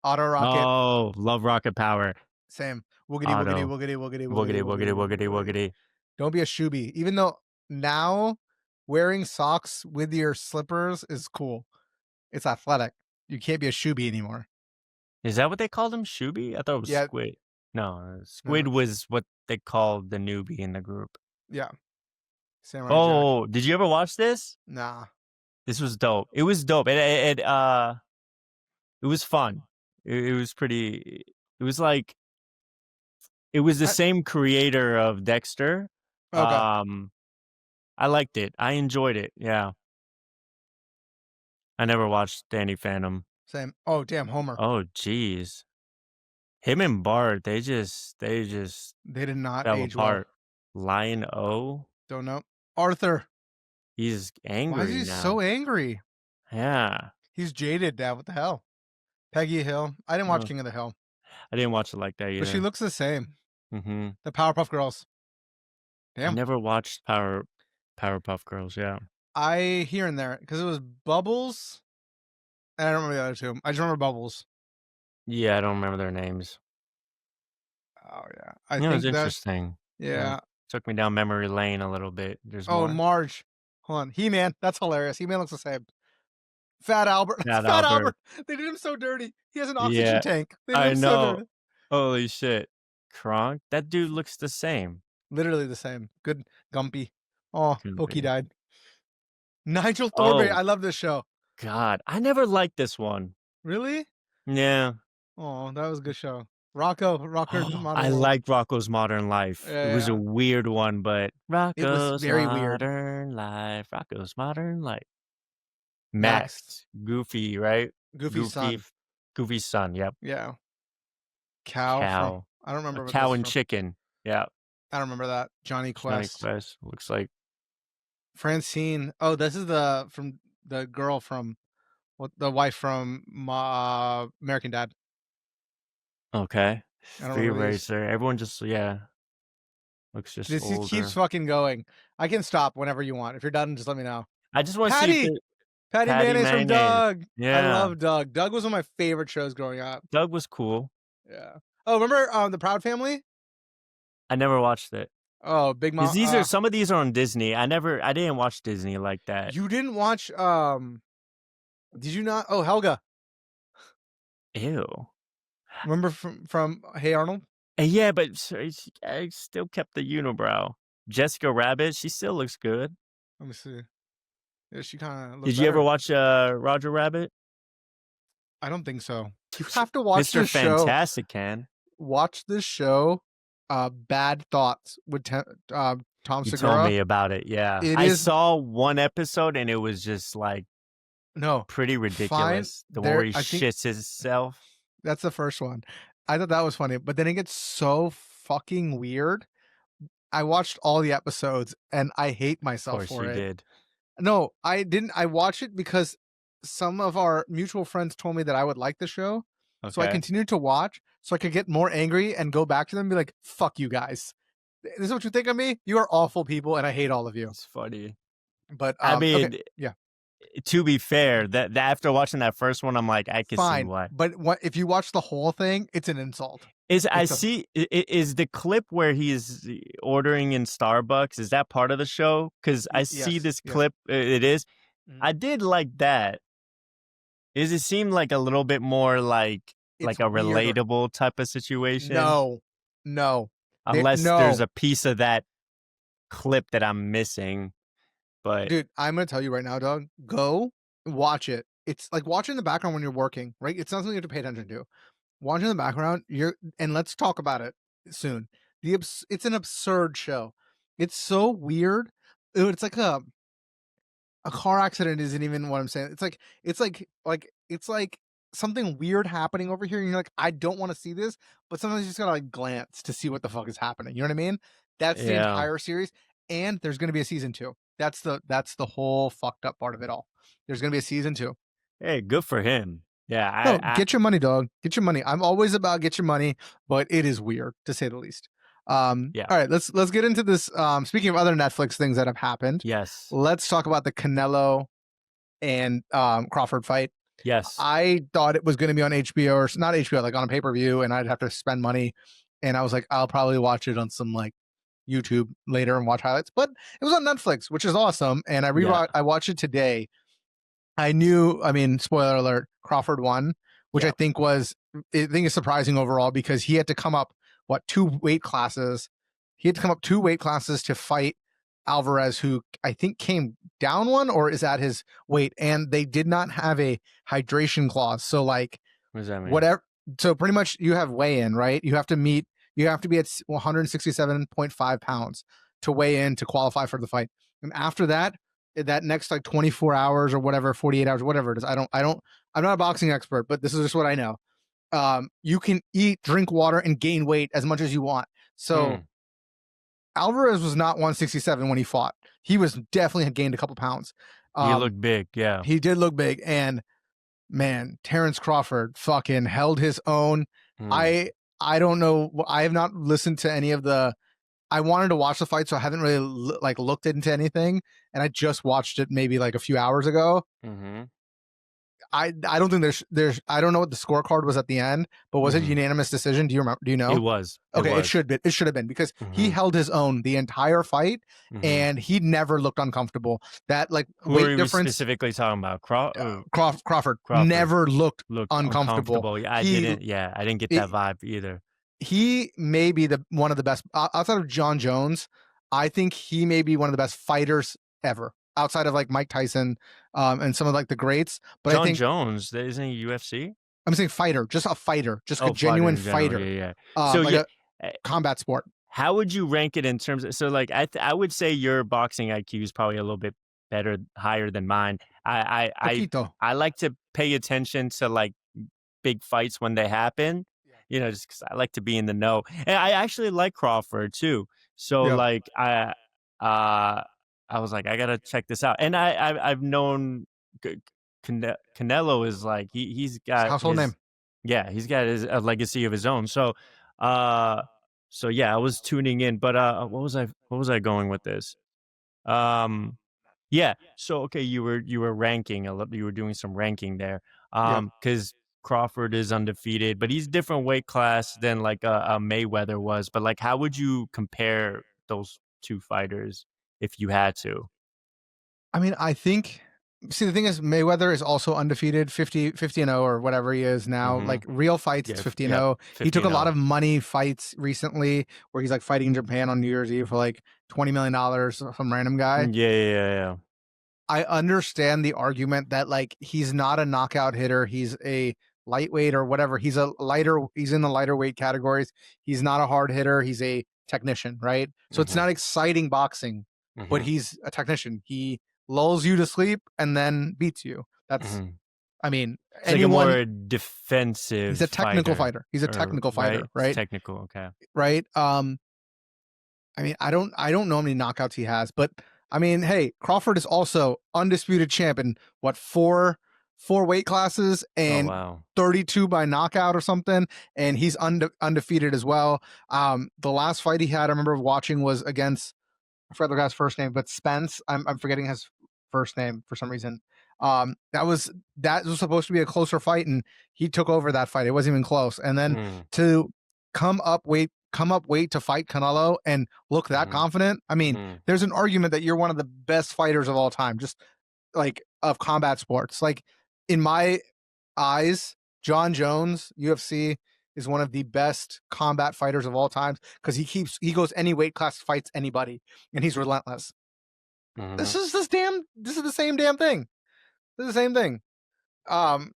Auto Rocket. Oh, love Rocket Power. Same. Woogity, woogity, Auto. woogity, woogity, Woogity, woogity, woogity, woogity, woogity, woogity. woogity. Don't be a shoebie. Even though now wearing socks with your slippers is cool. It's athletic. You can't be a shoebie anymore. Is that what they called him? Shuby? I thought it was Yeah. Squid. No, No. Squid was what they called the newbie in the group. Yeah. Samurai Jack. Oh, did you ever watch this? Nah. This was dope. It was dope. It was fun. It was pretty. It was like it was the I, same creator of Dexter. okay. I liked it. I enjoyed it. Yeah. I never watched Danny Phantom. Same. Oh, damn. Homer. Oh, jeez. Him and Bart, they just They did not fell age well. apart. Lion O, Don't know. Arthur. he's Why is angry he now. so angry? Yeah. He's jaded, Dad. What the hell? Peggy Hill. I didn't watch Oh, King of the Hill, I didn't watch it like that but she either. looks the same. hmm The Powerpuff Girls. I Damn. never watched Powerpuff Girls. Yeah. I here and there because it was Bubbles I don't remember the other two. I just remember Bubbles. Yeah, I don't remember their names. Oh yeah, I Yeah, it was think that interesting. Yeah, yeah. took me down memory lane a little bit. There's Oh, more. Marge. Hold on, He-Man. That's hilarious. He-Man looks the same. Fat Albert. That's That Fat Albert. Albert. They did him so dirty. He has an oxygen Yeah, tank. They did I him so know. dirty. Holy shit. Kronk? That dude looks the same. Literally the same. Good Gumpy. Oh, Could Pookie be. died. Nigel Thornberry. Oh, I love this show. God. I never liked this one. Really? Yeah. Oh, that was a good show. Rocker's Oh, Modern I World. like Rocco's Modern Life. It was a Yeah, weird one, but it was Rocco's very weird. Modern Life. Rocco's Modern Life. Next, Max. Goofy, right? Goofy's Goofy. son. Goofy's son. Yep. Yeah, Cow from. Cow. I don't A remember what this cow is and from. chicken. Yeah. I don't remember that. Johnny Johnny Quest. Quest. Looks like. Francine. Oh, this is the from the girl from what the wife from American Dad. Okay. I don't Speed remember these. Racer. Everyone just, yeah. Looks just This keeps older. fucking going. I can stop whenever you want. If you're done, just let me know. I just want to see if Patty, it. Patty Patty Mayonnaise from Mayonnaise. Doug. I Yeah. love Doug. Doug was one of my favorite shows growing up. Doug was cool. Yeah. Oh, remember the Proud Family? I never watched it. Oh, Big Because Mom. some of these are on Disney. I didn't watch Disney like that. You didn't watch. Did you not? Oh, Helga. Ew. Remember from Hey Arnold? Yeah, but I still kept the unibrow. Jessica Rabbit, she still looks good. Let me see. Yeah, she kind of looked Did you ever better. watch Roger Rabbit? I don't think so. You have to watch Mr. this show. Fantastic can. Watch this show. Bad Thoughts with Tom You told Segura. me about it, yeah. It I is saw one episode and it was just like no pretty fine. ridiculous. The one There, where he I think shits himself. that's the first one. I thought that was funny, but then it gets so fucking weird. I watched all the episodes and I hate Of myself course for you it. did. No, I didn't. I watched it because some of our mutual friends told me that I would like the show. So I Okay. continued to watch so I could get more angry and go back to them and be like, fuck you guys. This is what you think of me? You are awful people and I hate all of you. It's funny. But I okay, mean, yeah, to be fair, that after watching that first one, I'm like, I can see fine. why. But what if you watch the whole thing? It's an insult. Is the clip where he's ordering in Starbucks, is that part of the show? Because I see this yes. clip. It is. Mhm. I did like that. Is it seem like a little bit more like It's a weirder. relatable type of situation? No. Unless there's No. a piece of that clip that I'm missing. But Dude, I'm gonna tell you right now, dog. Go watch it. It's like watch it in the background when you're working, right? It's not something you have to pay attention to. Watch it in the background. And let's talk about it soon. It's an absurd show. It's so weird. It's like a car accident isn't even what I'm saying. It's like something weird happening over here, and you're like, I don't want to see this, but sometimes you just gotta like glance to see what the fuck is happening. You know what I mean? That's the yeah. entire series, and there's gonna be a season 2. That's the whole fucked up part of it all. There's gonna be a season 2. Hey, good for him. Yeah, No, get your money, dog. Get your money. I'm always about get your money, but it is weird to say the least. Yeah. All right, let's get into this. Speaking of other Netflix things that have happened, Yes. let's talk about the Canelo and Crawford fight. Yes. I thought it was going to be on HBO or not HBO, like on a pay-per-view, and I'd have to spend money. And I was like, I'll probably watch it on some like YouTube later and watch highlights. But it was on Netflix, which is awesome. And Yeah. I watched it today. I mean, spoiler alert, Crawford won, which Yeah. I think is surprising overall because he had to come up, 2 weight classes. He had to come up 2 weight classes to fight Alvarez, who I think came down one or is at his weight. And they did not have a hydration clause. So like What does that mean? whatever. So pretty much you have weigh in, right? You have to be at 167.5 pounds to weigh in to qualify for the fight. And after that next like 24 hours or whatever, 48 hours, whatever it is. I'm not a boxing expert, but this is just what I know. You can eat, drink water, and gain weight as much as you want. So Alvarez was not 167 when he fought. He was definitely had gained a couple pounds. He looked big, yeah. He did look big, and man, Terrence Crawford fucking held his own. I don't know. I have not listened to any of the. I wanted to watch the fight, so I haven't really looked into anything, and I just watched it maybe like a few hours ago. I don't think there's I don't know what the scorecard was at the end, but was it Mhm. unanimous decision? Do you remember? Do you It know? was. It Okay, was. it should have been because he Mhm. held his own the entire fight Mhm. and he never looked uncomfortable. That like Who weight are we difference, specifically talking about? Crawford Crawford never looked looked uncomfortable. uncomfortable. He Yeah, I didn't get it, that vibe either. he may be the one of the best outside of John Jones. I think he may be one of the best fighters ever outside of like Mike Tyson and some of like the greats. But I John think Jones, isn't he UFC? I'm saying fighter, just a fighter, just a Oh, fighter genuine in general. fighter, Yeah, yeah. So like yeah, a eh, combat sport. how would you rank it in terms of, so like I would say your boxing IQ is probably a little bit better, higher than mine. I I I Poquito. I like to pay attention to like big fights when they happen, Yeah. just because I like to be in the know. And I actually like Crawford too. So Yeah. like uh I was like, I gotta check this out. And I've known Canelo is like he's It's a got household his, name. yeah, he's got his a legacy of his own. Uh so yeah, I was tuning in. But what was I going with this? Um yeah. So okay, you were ranking a little, you were doing some ranking there. Yeah. Because Crawford is undefeated, but he's different weight class than like a Mayweather was. But like, how would you compare those two fighters if you had to? I mean, I think see the thing is Mayweather is also undefeated 50 and 0 or whatever he is now. Mm-hmm. Like real fights it's Yeah. 50 and Yeah. 0. He 50 took a and lot 0. of money fights recently where he's like fighting in Japan on New Year's Eve for like $20 million some random guy. Yeah. Yeah. Yeah. Yeah. I understand the argument that like he's not a knockout hitter, he's a lightweight or whatever. He's in the lighter weight categories. He's not a hard hitter, he's a technician, right? So it's Mm-hmm. not exciting boxing, but Mm-hmm. he's a technician. He lulls you to sleep and then beats you. That's Mm-hmm. I mean, It's like a anyone more he's defensive a technical fighter, fighter. He's a or technical right? fighter, It's right? technical. Okay. Right? I mean, I don't know how many knockouts he has, but I mean, hey, Crawford is also undisputed champ in what four weight classes Oh and wow. 32 by knockout or something, and he's undefeated as well. The last fight he had, I remember watching, was against I forgot the guy's first name, but Spence. I'm forgetting his first name for some reason. That was supposed to be a closer fight, and he took over that fight. It wasn't even close. And then Mm, to come up weight to fight Canelo and look that mhm, confident. I mean, mhm. there's an argument that you're one of the best fighters of all time, just like of combat sports. Like in my eyes, John Jones, UFC, is one of the best combat fighters of all time because he goes any weight class, fights anybody, and he's relentless. Mhm. This is the same damn thing. This is the same thing. Um,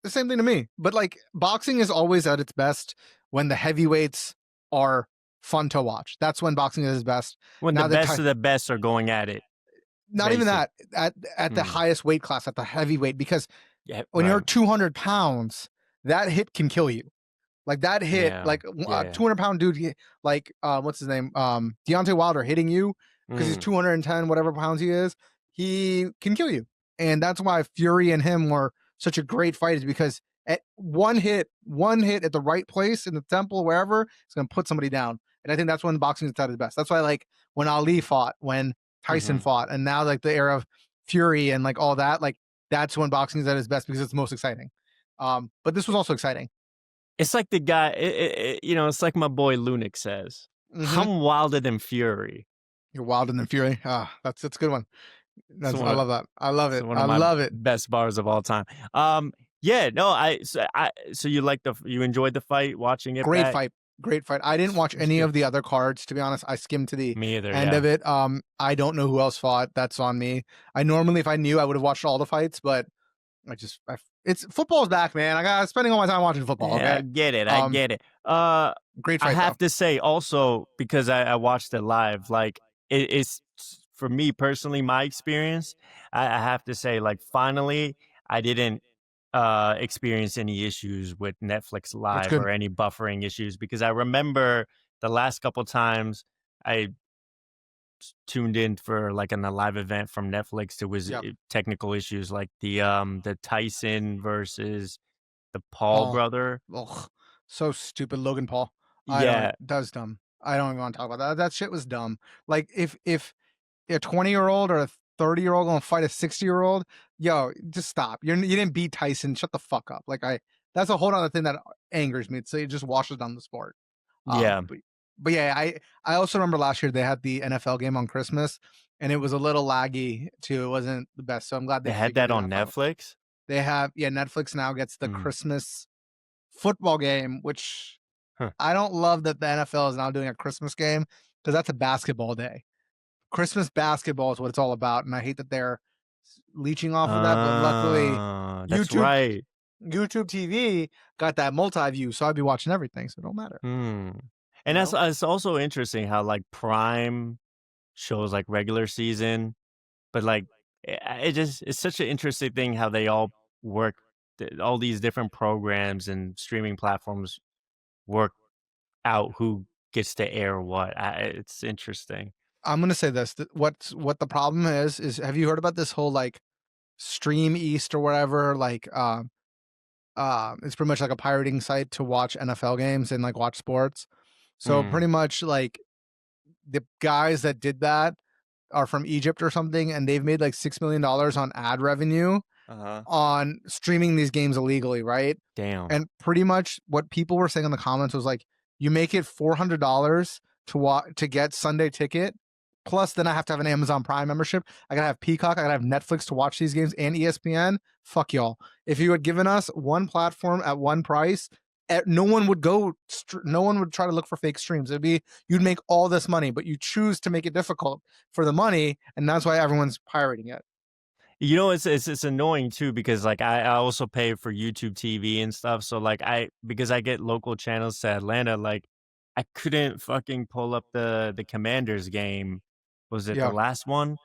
the same thing to me. But like boxing is always at its best when the heavyweights are fun to watch. That's when boxing is its best. When the Now that best of the best are going at it, not even basic. that at the Mm. highest weight class, at the heavyweight, because Yeah, when you're right. 200 pounds, that hit can kill you. Like that hit, Yeah. like Yeah, a yeah. 200-pound dude, like what's his name, Deontay Wilder hitting you because he's Mm, 210 whatever pounds he is, he can kill you, and that's why Fury and him were such a great fight. Is because at one hit at the right place in the temple, wherever, it's gonna put somebody down. And I think that's when boxing is at its best. That's why like when Ali fought, when Tyson mhm. fought, and now like the era of Fury and like all that, like that's when boxing is at its best because it's most exciting. But this was also exciting. It's like the guy, it's like my boy Lunik says, Mm-hmm. "I'm wilder than Fury." You're wild and then fury. Ah, that's a good one. It's I one of love that. I love it's it. one of I my love it. best bars of all time. Yeah, no, so you like you enjoyed the fight, watching it Great back? fight. Great fight. I didn't watch It's any good. of the other cards, to be honest. I skimmed to the Me either, end yeah. of it. I don't know who else fought. That's on me. I normally, if I knew, I would have watched all the fights, but it's football's back, man. I got spending all my time watching football. Yeah, I Okay. get it. I Um, get it. Great I fight though. have to say also, because I watched it live, like it's for me personally, my experience. I have to say, like, finally, I didn't experience any issues with Netflix That's Live good. or any buffering issues, because I remember the last couple times I tuned in for like a live event from Netflix, there was Yeah. technical issues, like the Tyson versus the Paul Paul. brother. Ugh. So stupid. Logan Paul. I don't. Yeah. That was dumb. I don't even want to talk about that. That shit was dumb. Like if a 20-year-old or a 30-year-old gonna fight a 60-year-old. Yo, just stop. You didn't beat Tyson. Shut the fuck up. Like that's a whole other thing that angers me. So it just washes down the sport. Um, Yeah. but, but yeah, I also remember last year they had the NFL game on Christmas, and it was a little laggy too. It wasn't the best. So I'm glad They they had figured that it on out finally. Netflix? They have Netflix now gets the Mm. Christmas football game, which Huh. I don't love that the NFL is now doing a Christmas game because that's a basketball day. Christmas basketball is what it's all about, and I hate that they're leeching off of that. But luckily, That's YouTube right. YouTube TV got that multi-view, so I'd be watching everything, so it don't matter, Hmm. you And that's know? it's also interesting how, like, Prime shows, like, regular season, but, like, it's such an interesting thing how they all work all these different programs and streaming platforms work out who gets to air what. It's interesting. I'm gonna say this: what the problem is have you heard about this whole like Stream East or whatever? Like, it's pretty much like a pirating site to watch NFL games and like watch sports. So Mm. pretty much like the guys that did that are from Egypt or something, and they've made like $6 million on ad revenue Uh-huh. on streaming these games illegally, right? Damn. And pretty much what people were saying in the comments was like, you make it $400 to get Sunday ticket. Plus, then I have to have an Amazon Prime membership. I gotta have Peacock. I gotta have Netflix to watch these games and ESPN. Fuck y'all. If you had given us one platform at one price, no one would go. No one would try to look for fake streams. It'd be you'd make all this money, but you choose to make it difficult for the money, and that's why everyone's pirating it. You know, it's annoying too because like I also pay for YouTube TV and stuff. So like because I get local channels to Atlanta, like I couldn't fucking pull up the Commanders game. Was it the Yeah, last one?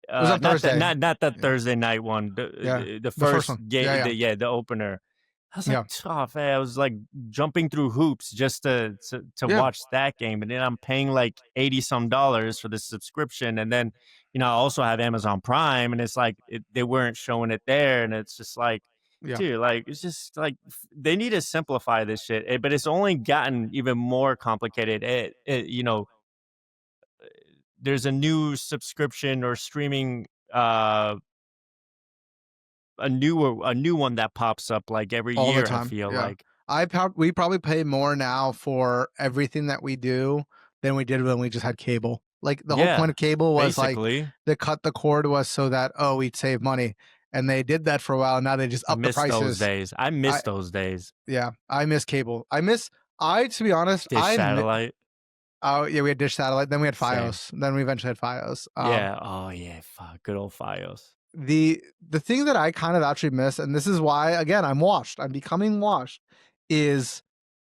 it was on Not that Thursday. not the Yeah, Thursday night one. yeah, The the first first one. Yeah, game, yeah, the opener. I was like, yeah, tough. I was like jumping through hoops just to yeah, watch that game, and then I'm paying like 80 some dollars for this subscription, and then I also have Amazon Prime, and it's like they weren't showing it there, and it's just like, yeah. dude, like it's just like they need to simplify this shit, but it's only gotten even more complicated. There's a new subscription or streaming a new one that pops up like every All the year, I time. feel Yeah. like. We probably pay more now for everything that we do than we did when we just had cable. Like the whole point Yeah, of cable was like basically. to cut the cord was so that we'd save money. And they did that for a while. Now they just I up the miss those prices. days. I I miss those days. Yeah, I miss cable. I to be honest, Dish satellite. oh yeah, we had Dish Satellite, then we had Same. Fios, then we eventually had Fios. Yeah. Oh yeah. Fuck. Good old Fios. The thing that I kind of actually miss, and this is why again I'm washed, I'm becoming washed, is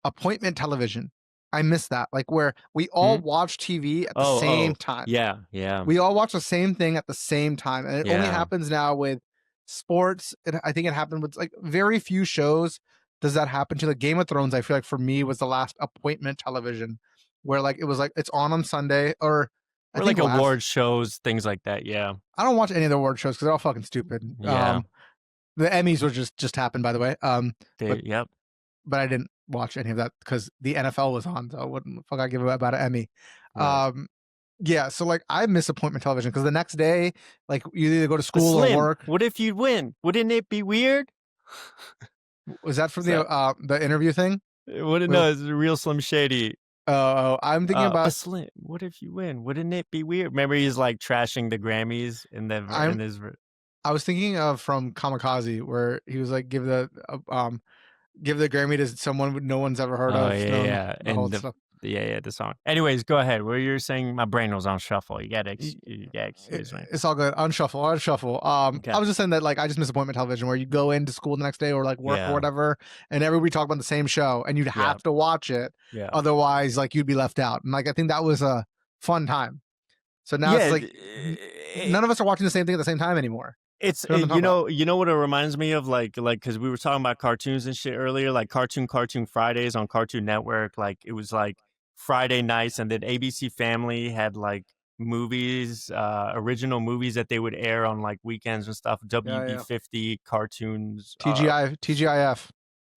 appointment television. I miss that. Like where we all Hmm? watch TV at the Oh. same Oh. time. Yeah. Yeah. We all watch the same thing at the same time. And it only Yeah. happens now with sports. I think it happened with like very few shows does that happen to. Like Game of Thrones, I feel like for me was the last appointment television where like it was like it's on Sunday or I Or think like last award shows, things like that. Yeah. I don't watch any of the award shows because they're all fucking stupid. Yeah. The Emmys were just happened by the way. But Yep. but I didn't watch any of that because the NFL was on, so what the fuck I give about an Emmy. Right. Yeah, so like I miss appointment television because the next day, like you either go to But school or Slim, work. what if you win? Wouldn't it be weird? Was that from So, the interview thing? wouldn't With, know. It's a real Slim Shady. I'm thinking But about. Slim, what if you win? Wouldn't it be weird? Remember, he's like trashing the Grammys I'm in his. I was thinking of from Kamikaze where he was like give the Grammy to someone no one's ever heard Oh of. yeah, No, yeah, the whole and stuff. the song. Anyways, go ahead. What you were saying? My brain was on shuffle. Y- You gotta excuse me. It's all good. Unshuffle. Okay. I was just saying that like I just miss appointment television where you go into school the next day or like work or Yeah, whatever, and everybody talk about the same show, and you'd yeah, have to watch it, yeah, otherwise like you'd be left out. And like I think that was a fun time. So now it's yeah. like none of us are watching the same thing at the same time anymore. It's So what I'm talking about. you know what it reminds me of, like because we were talking about cartoons and shit earlier, like Cartoon Fridays on Cartoon Network. Like it was like Friday nights, and then ABC Family had like movies, original movies that they would air on like weekends and stuff. Yeah, WB yeah. 50 cartoons, TGIF,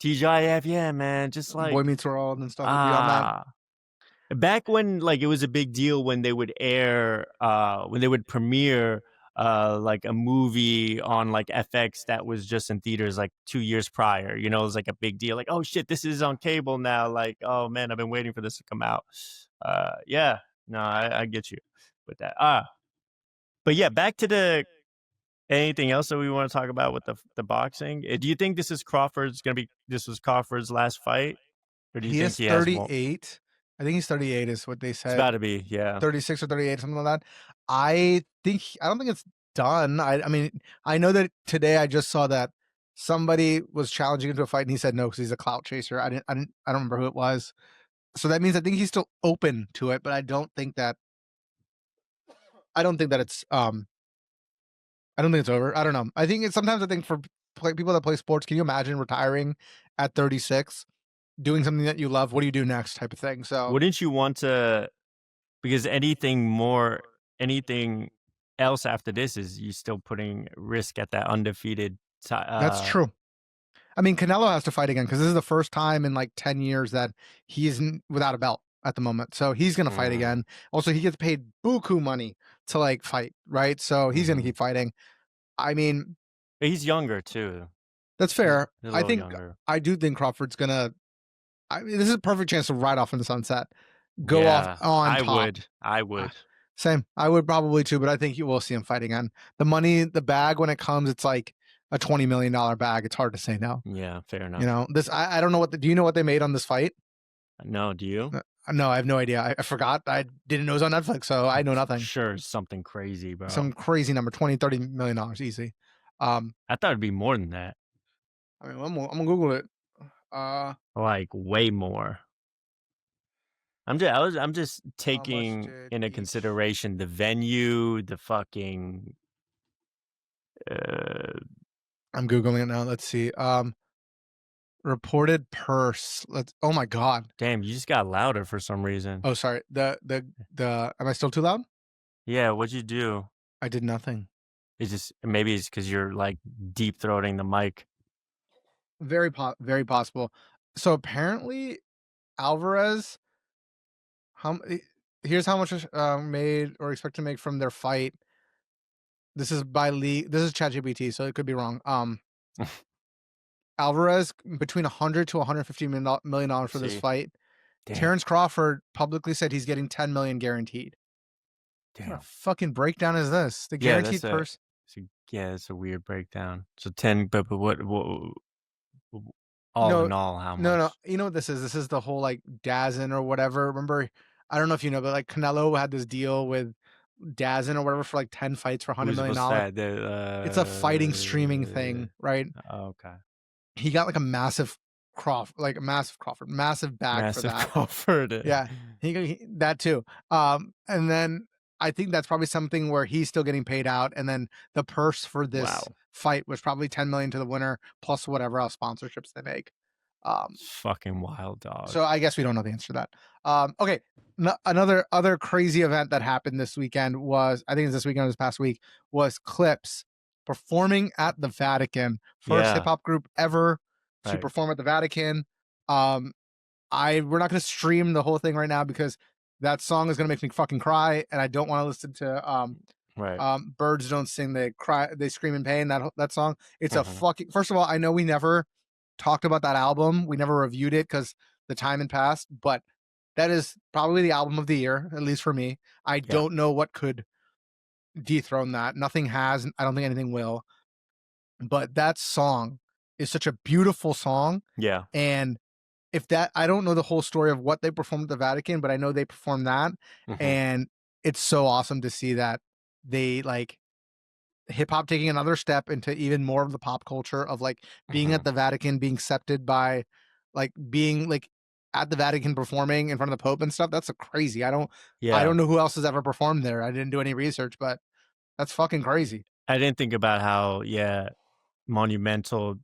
TGIF, yeah, man, just Boy like Meets World and stuff would be on that. ah. Back when like it was a big deal when they would air when they would premiere like a movie on like FX that was just in theaters like 2 years prior. You know, it was like a big deal. Like, oh shit, this is on cable now. Like, oh man, I've been waiting for this to come out. Yeah, no, I get you with that. But yeah, back to the anything else that we want to talk about with the boxing. Do you think this was Crawford's last fight, or do you He think is he has more? 38. I think he's 38 is what they It's about said. to be, yeah. 36 or 38, something like that. I don't think it's done. I mean, I know that today I just saw that somebody was challenging him to a fight and he said no because he's a clout chaser. I don't remember who it was. So that means I think he's still open to it, but I don't think that it's I don't think it's over. I don't know. I think it's sometimes I think for people that play sports, can you imagine retiring at 36, doing something that you love? What do you do next type of thing? So Wouldn't you want to? Because anything else after this is you still putting risk at that undefeated. that's true. I mean, Canelo has to fight again because this is the first time in like 10 years that he's without a belt at the moment. So he's going to fight Mm, again. Also, he gets paid buku money to like fight, right? So he's going to mhm. keep fighting. I mean, But he's younger too. that's He's fair. a little younger. I do think Crawford's going to, I mean, this is a perfect chance to ride off in the sunset, go off Yeah, on I top. would. I Ah, would. same. I would probably too, but I think you will see him fight again. The money, the bag, when it comes, it's like a $20 million bag. It's hard to say no. Yeah, fair You enough. know, I don't know do you know what they made on this fight? No, do you? No, I have no idea. I forgot. I didn't know it was on Netflix, so I know I'm nothing. sure it's something crazy, bro. Some crazy number, 20, $30 million easy. I thought it'd be more than that. I mean, I'm gonna Google it. Uh, Like way more. I'm just how much taking did into each? consideration the venue, the fucking uh I'm Googling it now. Let's see. Reported purse. Oh my God. damn, you just got louder for some reason. Oh, sorry. The. Am I still too loud? Yeah, what'd you do? I did nothing. It's just maybe it's because you're like deep throating the mic. Very possible. So apparently Alvarez, here's how much made or expect to make from their fight. This is by league. This is ChatGPT, so it could be wrong. Alvarez between 100 to 150 million dollars for this See? fight. Damn. Terrence Crawford publicly said he's getting 10 million guaranteed. What kind Damn. of fucking breakdown is this? The Yeah, guaranteed purse. it's a weird breakdown. So 10, but all No, in all, how no. much? You know what this is? This is the whole like Dazn or whatever. Remember, I don't know if you know, but like Canelo had this deal with Dazn or whatever for like 10 fights for $100 million. What's that? It's a fighting streaming thing, right? Okay. He got like a massive massive bag for Massive that. Crawford. Yeah, that too. And then I think that's probably something where he's still getting paid out, and then the purse for this Wow. fight was probably 10 million to the winner plus whatever else sponsorships they make. Um, It's fucking wild, dog. so I guess we don't know the answer to that. Okay, another other crazy event that happened this weekend was I think it's this weekend or this past week was Clipse performing at the Vatican, first hip Yeah. hop group ever to Right. perform at the Vatican. Um, we're not gonna stream the whole thing right now because that song is gonna make me fucking cry, and I don't want to listen to Right. Birds Don't Sing, They Cry, They Scream in Pain. That song. It's a Mhm. fucking. First of all, I know we never talked about that album. We never reviewed it because the time had passed, but that is probably the album of the year, at least for me. I Yeah. don't know what could dethrone that. Nothing has. I don't think anything will. But that song is such a beautiful song, Yeah. and if that I don't know the whole story of what they performed at the Vatican, but I know they performed that, Mhm. and it's so awesome to see that they like hip hop taking another step into even more of the pop culture of like being at Mhm. the Vatican, being accepted by like being like at the Vatican performing in front of the Pope and stuff. That's a crazy. I Yeah. don't know who else has ever performed there. I didn't do any research, but that's fucking crazy. I didn't think about how, yeah, monumental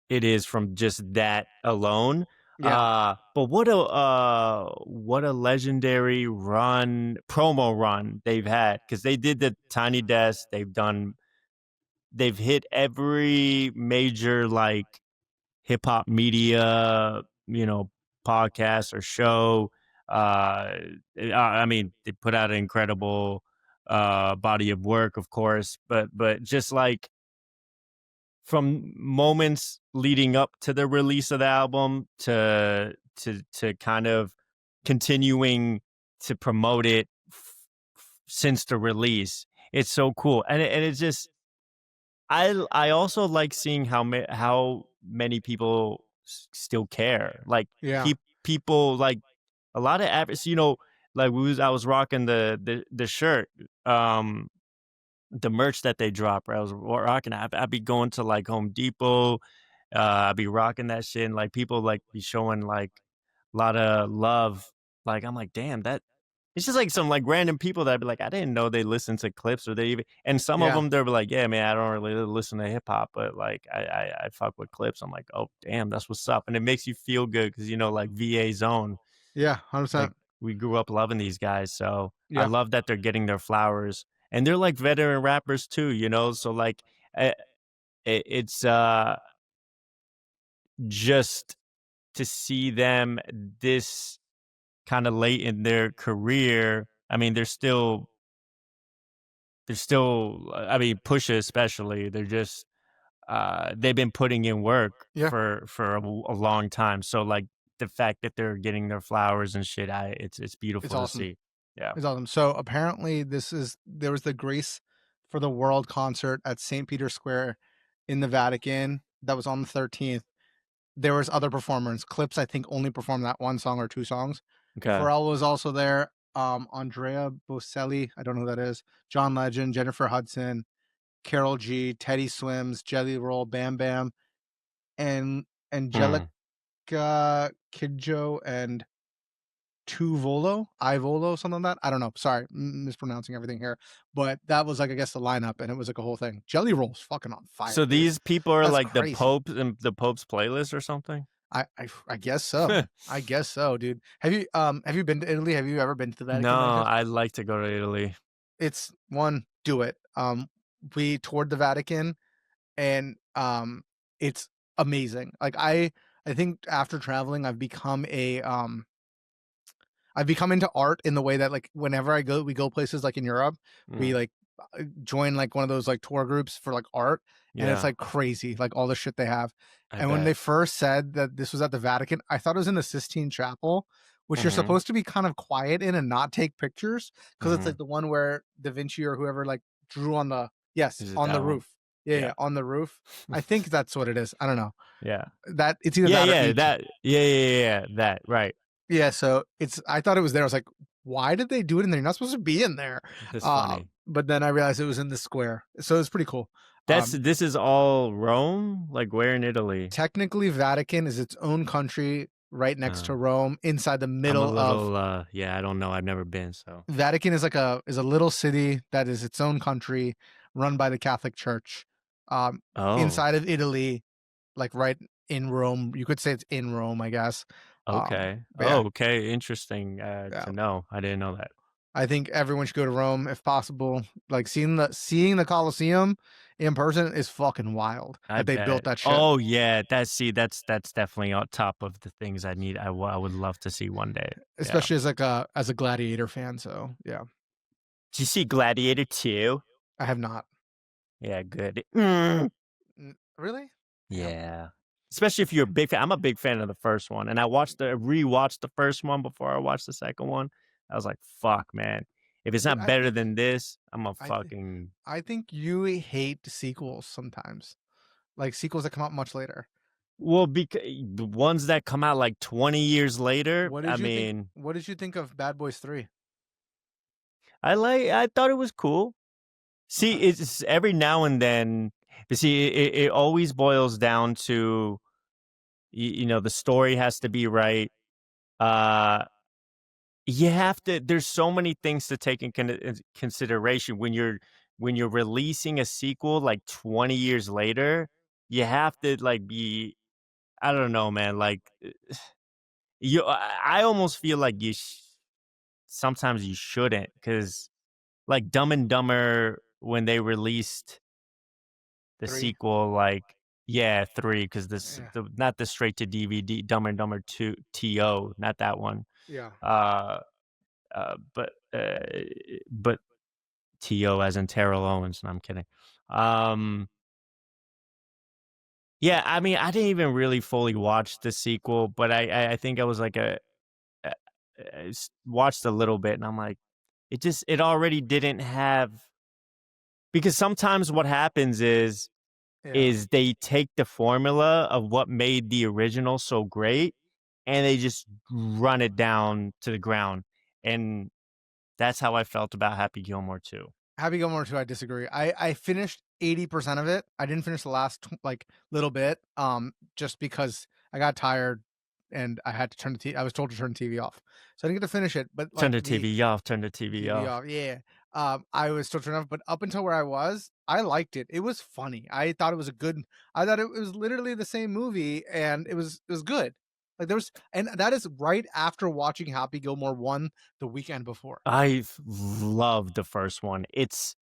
it is from just that alone. Yeah. But what a legendary promo run they've had because they did the Tiny Desk. They've hit every major like hip hop media, podcast or show. I mean, they put out an incredible body of work, of course, but just like from moments leading up to the release of the album to kind of continuing to promote it since the release. It's so cool, and it's just I also like seeing how many people still care. Like Yeah. people like a lot of average, like I was rocking the shirt, the merch that they drop. Right? I was rocking. I'd be going to like Home Depot. I'd be rocking that shit, and like people like be showing like a lot of love. Like I'm like, damn, that it's just like some like random people that be like, I didn't know they listen to Clipse or they even, and some of Yeah. them they're like, yeah, man, I don't really listen to hip hop, but like I fuck with Clipse. I'm like, oh damn, that's what's up, and it makes you feel good because like VA Zone, Yeah. like 100%. we grew up loving these guys, so I Yeah. love that they're getting their flowers, and they're like veteran rappers too, so like eh, it's just to see them this kind of late in their career. I mean, they're still I mean, Pusha especially, they're just they've been putting in work Yeah. for a long time. So like the fact that they're getting their flowers and shit, it's It's beautiful to awesome. see. Yeah. It's awesome. So apparently there was the Grace for the World concert at St. Peter's Square in the Vatican that was on the 13th. There was other performers. Clips, I think, only performed that one song or two songs. Okay. Pharrell was also there. Andrea Bocelli, I don't know who that is. John Legend, Jennifer Hudson, Carol G, Teddy Swims, Jelly Roll, Bam Bam, and Angelica Hmm. Kidjo and Tuvolo, Ivolo, something like that. I don't know. Sorry, mispronouncing everything here. But that was like, I guess, the lineup, and it was like a whole thing. Jelly Roll's fucking on fire, So dude. these people are That's like the crazy. Pope and the Pope's playlist or something? I guess so. I guess so, dude. Have you been to Italy? Have you ever been to the Vatican by No, chance? I'd like to go to Italy. It's one, do it. We toured the Vatican and it's amazing. Like I think after traveling I've become into art in the way that like whenever we go places like in Europe, we Mm, like join like one of those like tour groups for like art, and it's yeah, like crazy, like all the shit they have. I And when they bet. first said that this was at the Vatican, I thought it was in the Sistine Chapel, which you're Mhm, supposed to be kind of quiet in and not take pictures because it's like mhm. the one where Da Vinci or whoever like drew on the yes Is it on the that one? roof. Yeah, Yeah. yeah, on the roof. I think that's what it is. I don't know. Yeah. That it's either Yeah, that or yeah, Egypt. that yeah, that, right. Yeah, so it's I thought it was there. I was like, "Why did they do it in there? You're not supposed to be in there." That's funny. But then I realized it was in the square, so it's pretty cool. Um, This is all Rome? Like, where in Italy? Technically, Vatican is its own country right next Uh, to Rome, inside the I'm a middle of little, yeah, I don't know, I've never been, so Vatican is like a little city that is its own country, run by the Catholic Church. Um, Oh, Inside of Italy, like right in Rome, you could say it's in Rome, I guess. okay. But yeah, Oh, okay, interesting, yeah. to know. I didn't know that. I think everyone should go to Rome if possible. Like seeing the Colosseum in person is fucking wild I that they built bet. that shit, Oh, yeah, that's definitely on top of the things I need I would love to see one day. Yeah. especially as like a gladiator fan. So yeah, Did you see Gladiator 2? I have not. Yeah, good. Really? Damn. Yeah. Especially if you're a big fan. I'm a big fan of the first one, and I rewatched the first one before I watched the second one. I was like, "Fuck, man. If it's Dude, not better than this, I'm a I th- fucking." I think you hate sequels sometimes, like sequels that come out much later. Well, because the ones that come out like 20 years later, What I did you think? mean, What did you think of Bad Boys 3? I thought it was cool. See, Okay. it's every now and then, but see, it always boils down to the story has to be right. Uh You have to there's so many things to take in consideration when you're releasing a sequel, like, 20 years later, you have to, like, be I don't know, man, like, I almost feel like sometimes you shouldn't, because like, Dumb and Dumber, when they released the 3. sequel, like yeah, 3, because Yeah. not the straight to DVD, Dumb and Dumber 2 TO, not that one. Yeah. Uh, uh, but, uh, but T.O. as in Terrell Owens. No, I'm kidding. Um, yeah, I mean, I didn't even really fully watch the sequel, but I think I was like uh, watched a little bit, and I'm like, it already didn't have, because sometimes what happens Yeah. is they take the formula of what made the original so great, and they just run it down to the ground, and that's how I felt about Happy Gilmore too. Happy Gilmore 2, I disagree. I finished 80% of it. I didn't finish the last like little bit, just because I got tired and I had to turn the I was told to turn the TV off. So I didn't get to finish it, but Turn like the the TV off, turn the TV TV off. off, yeah. I was still turning off, but up until where I was, I liked it. It was funny. I thought it was a good. I thought it was literally the same movie, and it was good. Like there was, and that is right after watching Happy Gilmore 1 the weekend before. I've loved the first one. It's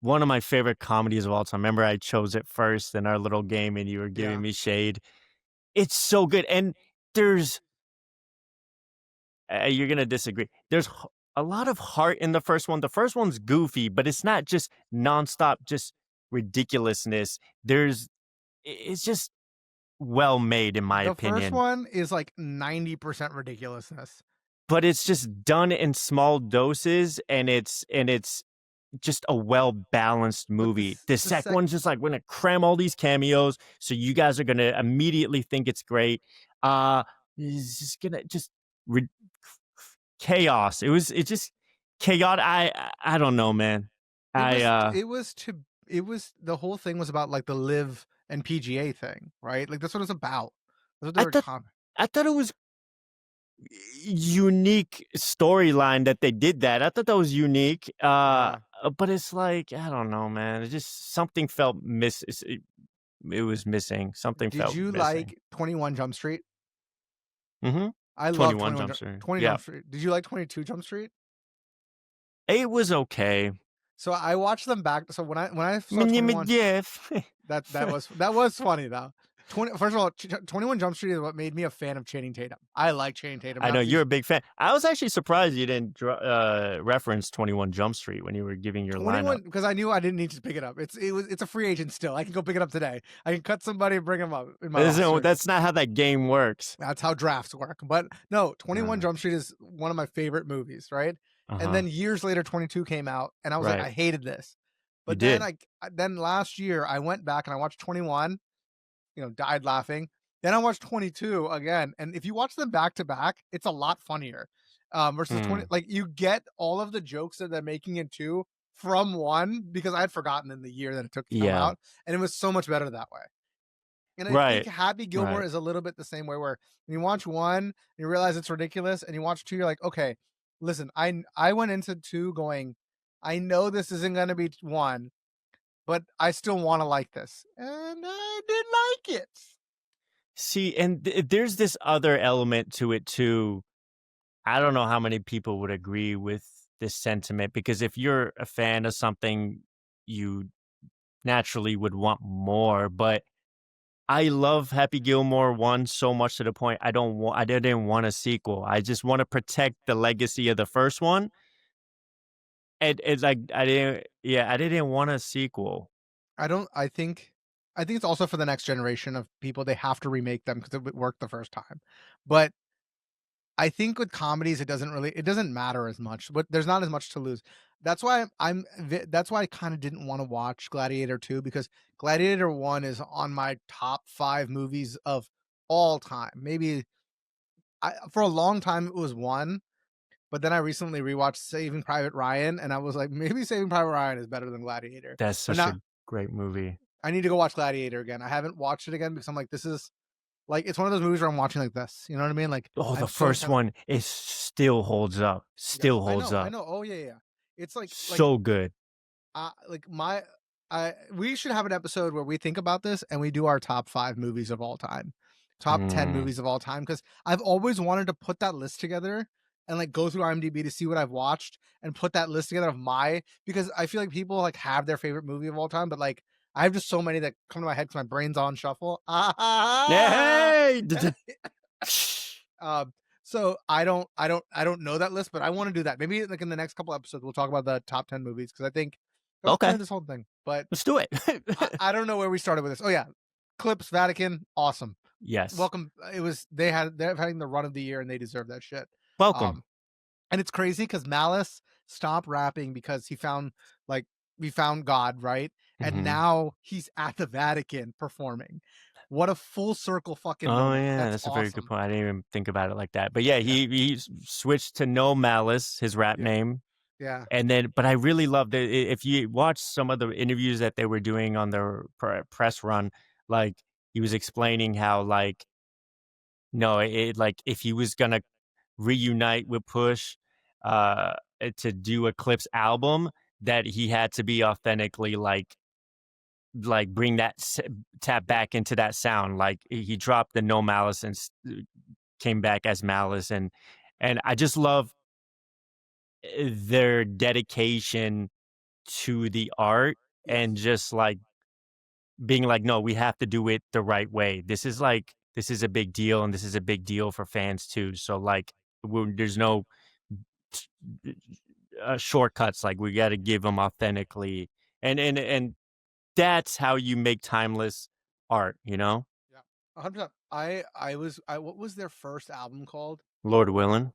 one of my favorite comedies of all time. Remember, I chose it first in our little game, and you were giving Yeah. me shade. It's so good, and there's you're gonna disagree. There's a lot of heart in the first one. The first one's goofy, but it's not just nonstop, just ridiculousness. It's just well made, in my The first opinion. one is like 90% ridiculousness. But it's just done in small doses, and it's just a well balanced But movie. this The the second sec one's just like, we're gonna cram all these cameos, so you guys are gonna immediately think it's great. Uh, it's just gonna just re- chaos. It just chaotic. I don't know, man. it I was it was the whole thing was about like the live and PGA thing, right? Like that's what it's about. That's what they I were thought con I thought it was unique storyline that they did that. I thought that was unique. Yeah. But it's like, I don't know, man. It just something felt it was missing. Something Did felt you missing. like 21 Jump Street? Mhm. I love 21 Jump Street. 20 Yeah. Jump Street. Did you like 22 Jump Street? It was okay. So I watched them back. So when I saw 21, Jeff. that was funny though. 20 First of all, 21 Jump Street is what made me a fan of Channing Tatum. I like Channing Tatum I now know because you're he's a big fan. I was actually surprised you didn't reference 21 Jump Street when you were giving your lineup. 21 because I knew I didn't need to pick it up. It's a free agent still. I can go pick it up today. I can cut somebody and bring him up in my roster. That's not how that game works. That's how drafts work. But no, 21 Uh, Jump Street is one of my favorite movies, right? And uh-huh. then years later 22 came out and I was like Right. I hated this. You But then did. then last year I went back and I watched 21, died laughing. Then I watched 22 again, and if you watch them back to back, it's a lot funnier. Versus 20, Hmm. like you get all of the jokes that they're making in two from one because I had forgotten in the year that it took to come Yeah. out, and it was so much better that way. And I think Right. Happy Gilmore Right. is a little bit the same way where when you watch one, you realize it's ridiculous, and you watch two, you're like, okay, listen, I went into two going, I know this isn't gonna be one, but I still want to like this. And I did like it. See, and there's this other element to it too. I don't know how many people would agree with this sentiment, because if you're a fan of something, you naturally would want more. But I love Happy Gilmore 1 so much to the point I didn't want a sequel. I just want to protect the legacy of the first one. And it's like I didn't want a sequel. I don't I think it's also for the next generation of people, they have to remake them because it worked the first time. But I think with comedies, it doesn't matter as much, but there's not as much to lose. That's why I kind of didn't want to watch Gladiator 2 because Gladiator 1 is on my top 5 movies of all time. Maybe for a long time it was 1, but then I recently rewatched Saving Private Ryan and I was like, maybe Saving Private Ryan is better than Gladiator. That's But such now a great movie. I need to go watch Gladiator again. I haven't watched it again because I'm like, this is like it's one of those movies where I'm watching like this. You know what I mean? Like Oh, the I'm so first intent. one is still holds up. Yeah, Still I holds know, I up. know. Oh yeah, yeah. It's like So good. like my I we should have an episode where we think about this and we do our top 5 movies of all time. Top 10 Mm. movies of all time because I've always wanted to put that list together and like go through IMDb to see what I've watched and put that list together of my because I feel like people like have their favorite movie of all time, but like I have just so many that come to my head because my brain's on shuffle. Yeah, hey! um, So I don't know that list, but I want to do that. Maybe like in the next couple episodes, we'll talk about the top 10 movies because I think I was Okay, planning this whole thing, but let's do it. I don't know where we started with this. Oh yeah, Clipse, Vatican, awesome. Yes. Welcome. It was they're having the run of the year and they deserve that shit. Welcome. Um, and it's crazy because Malice stopped rapping because like we found God, right? And Hmm. now he's at the Vatican performing. What a full circle fucking Oh moment. yeah, That's that's a very good awesome. point. I didn't even think about it like that. But yeah, Yeah, he switched to No Malice, his rap yeah, name, yeah, and then. But I really loved it. If you watch some of the interviews that they were doing on their press run, like he was explaining how like no, like if he was gonna reunite with Push, to do a Clipse album, that he had to be authentically like bring that tap back into that sound. Like he dropped the No Malice and came back as Malice, and I just love their dedication to the art and yes, just like being like, no, we have to do it the right way. This is a big deal, and this is a big deal for fans too. So like, there's no shortcuts. Like we got to give them authentically, and that's how you make timeless art. You know, yeah, 100%. I what was their first album called? Lord willing.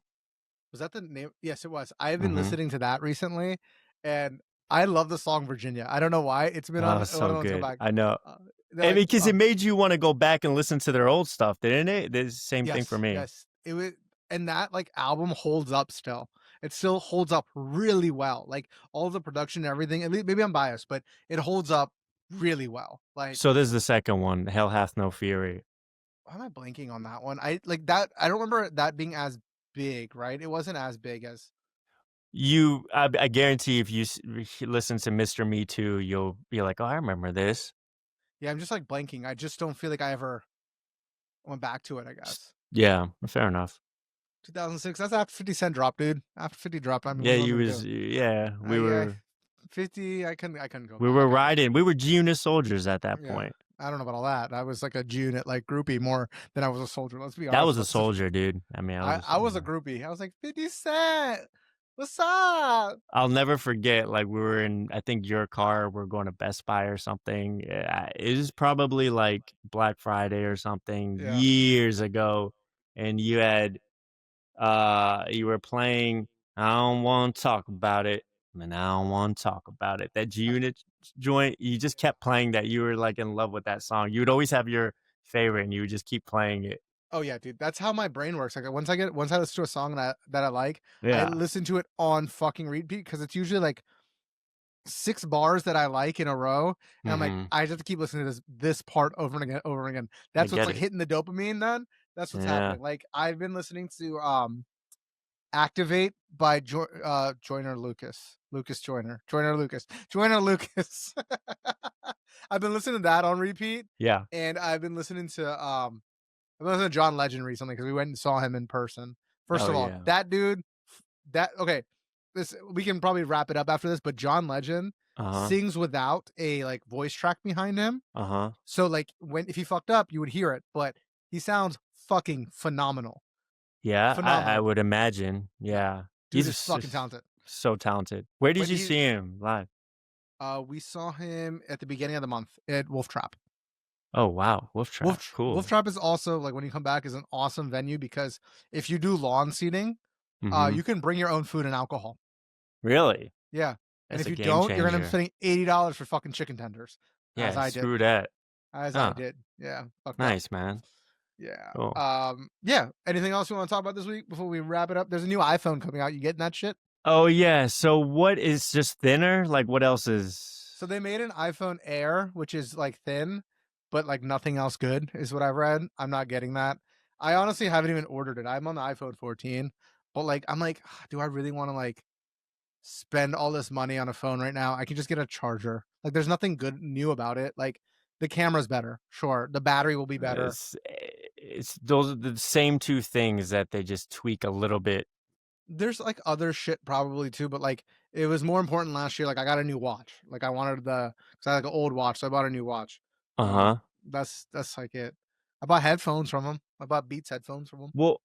Was that the name? Yes, it was. I've been Hmm. listening to that recently, and I love the song Virginia. I don't know why. It's been on Oh, one of the so ones come good. back. I know. Uh, they're And like, because it made you want to go back and listen to their old stuff, didn't it? The same thing for yes, me. yes. It was, and that like album holds up still. It still holds up really well. Like all the production and everything. Maybe I'm biased, but it holds up really well. Like, So there's the second one, Hell Hath No Fury. why am I blanking on that one? I like that. I don't remember that being as big, right? It wasn't as big as. I guarantee if if you listen to Mr. Me Too, you'll be like, oh, I remember this. Yeah, I'm just like blanking. I just don't feel like I ever went back to it. I guess. Yeah, fair enough. 2006. That's after 50 Cent drop, dude. After 50 drop, I mean, what Yeah, do you want you me to was do? yeah, Yeah, 50. I couldn't go we were back. I just riding. We were G Unit soldiers at that yeah. point. I don't know about all that. I was like a June at like groupie more than I was a soldier. Let's be That honest was a about this. soldier, dude. I mean, I was a I was a soldier. groupie. I was like 50 Cent. What's up? I'll never forget, like, we were in, I think, your car, we're going to Best Buy or something. It was probably like Black Friday or something Yeah. years ago. And you were playing I Don't Want to Talk About It. And I don't want to talk about it. That G I, Unit joint, you just yeah. kept playing that. You were like in love with that song. You would always have your favorite and you would just keep playing it. Oh yeah, dude. That's how my brain works. Like once I listen to a song that I like, I Yeah. listen to it on fucking repeat because it's usually like 6 bars that I like in a row, and I'm like, Hmm. I just have to keep listening to this part over and again, over and again. I That's what's get like it. hitting the dopamine. Then that's what's Yeah. happening. Like I've been listening to "Activate" by Joyner Lucas, Joyner Lucas. I've been listening to that on repeat, Yeah. and I've been listening to John Legend recently because we went and saw him in person. First Oh, of all, yeah. that dude, that okay. This we can probably wrap it up after this, but John Legend Uh huh. sings without a like voice track behind him. Uh huh. So like when if he fucked up, you would hear it, but he sounds fucking phenomenal. Yeah, I Phenomenal. would imagine. Yeah. Yeah. Dude He's is fucking talented. so talented. Where did But you he see him live? we saw him at the beginning of the month at Wolf Trap. Oh, wow. Wolf Trap. Wolf Cool. Trap is also like when you come back is an awesome venue because if you do lawn seating, Mhm. you can bring your own food and alcohol. Really? Yeah. And That's if a you game don't, you're gonna be changer. spending $80 for fucking chicken tenders. As Yeah, I did. screw that. As I Huh. did. Yeah. Fucked up. Nice, man. Yeah. Cool. Yeah. Anything else you want to talk about this week before we wrap it up? There's a new iPhone coming out. You getting that shit? Oh, yeah. So what is just thinner? Like, what else So is they made an iPhone Air, which is like thin, but like nothing else good, is what I've read. I'm not getting that. I honestly haven't even ordered it. I'm on the iPhone 14, but like I'm like, do I really want to like spend all this money on a phone right now? I can just get a charger. Like there's nothing good new about it. Like the camera's better, sure. The battery will be better. it's those are the same two things that they just tweak a little bit. There's like other shit probably too, but like it was more important last year. Like I got a new watch. Like I wanted because I had like an old watch, so I bought a new watch. Uh-huh. That's like it. I bought headphones from them. I bought Beats headphones from them. Well,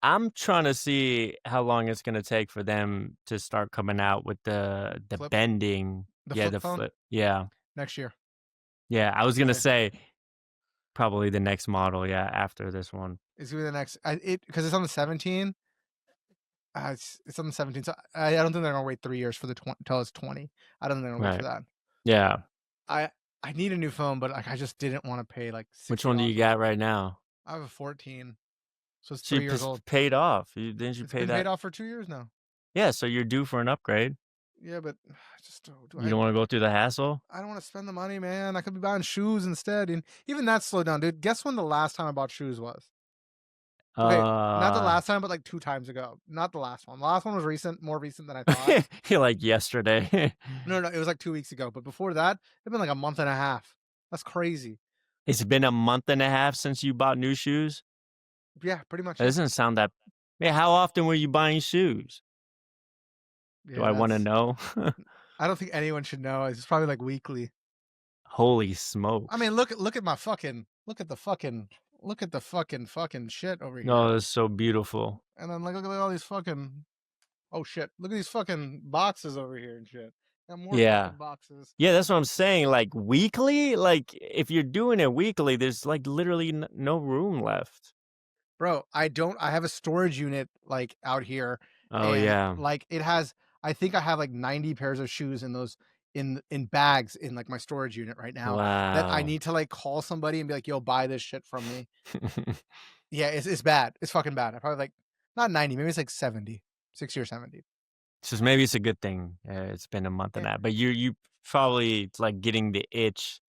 I'm trying to see how long it's gonna take for them to start coming out with the Flip bending. the Yeah, flip the phone flip. Yeah. next year. Yeah, I was They gonna say say probably the next model, yeah, after this one. it's gonna be the next. It because it's on the 17. It's on the 17. So I don't think they're gonna wait 3 years for the 20 until it's 20. I don't think they're gonna wait for Right. that. Yeah. I I need a new phone, but like I just didn't want to pay like Which $60 one do you for a got phone. right now? I have a 14, so it's So you 3 years old. paid off. Didn't you It's pay been paid that? off for 2 years now. Yeah, so you're due for an upgrade. Yeah, but I just do You don't wanna go through the hassle? I don't want to spend the money, man. I could be buying shoes instead, and even that slowed down, dude. Guess when the last time I bought shoes was? Okay, not the Uh, last time, but like 2 times ago. Not the last one. The last one was recent, more recent than I thought. you're like yesterday. No, it was like 2 weeks ago. But before that, it's been like a month and a half. That's crazy. It's been a month and a half since you bought new shoes? Yeah, pretty much. That Yeah, doesn't sound that. Yeah, how often were you buying shoes? Do yeah. I wanna That's. know? I don't think anyone should know. It's probably like weekly. Holy I mean, smokes. look at my fucking look at the fucking shit over No, here. that's so beautiful. And then like look at all these fucking oh shit. Look at these fucking boxes over here and shit. And more Yeah. fucking boxes. Yeah, that's what I'm saying, like, weekly? Like, if you're doing it weekly, there's, like, literally no room left. Bro, I have a storage unit like out here Oh, and yeah. like it has I think I have like 90 pairs of shoes in those in bags in like my storage unit right now that I Wow. need to like call somebody and be like, "Yo, buy this shit from me." Yeah, it's bad. It's fucking bad. I probably like not 90, maybe it's like 70, 60 or 70. So maybe it's a good thing, it's been a month and Yeah. a half, but you probably it's like getting the itch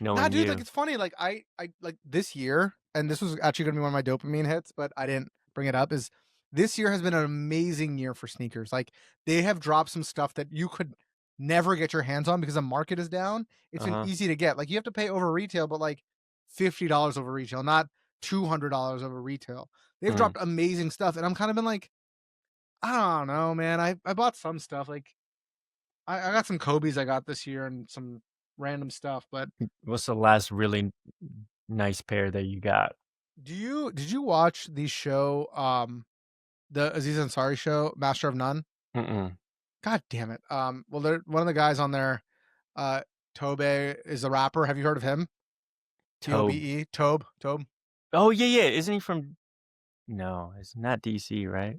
Nah, knowing dude, like you. it's funny. Like I like this year, and this was actually gonna be one of my dopamine hits, but I didn't bring it up. Is this year has been an amazing year for sneakers. Like they have dropped some stuff that you could never get your hands on because the market is down. It's been Uh-huh. easy to get. Like you have to pay over retail, but like $50 over retail, not $200 over retail. They've Mm. dropped amazing stuff, and I'm kind of been like, I don't know, man. I bought some stuff. Like I got some Kobe's I got this year and some random stuff, but What's the last really nice pair that you got? did you watch the show, the Aziz Ansari show, Master of None? Mm-mm. God damn it. Well, they're one of the guys on there, uh, Tobe is a rapper. Have you heard of him? Tobe. Tobe, Tobe. Oh, yeah, yeah, isn't he from no, it's not DC, right?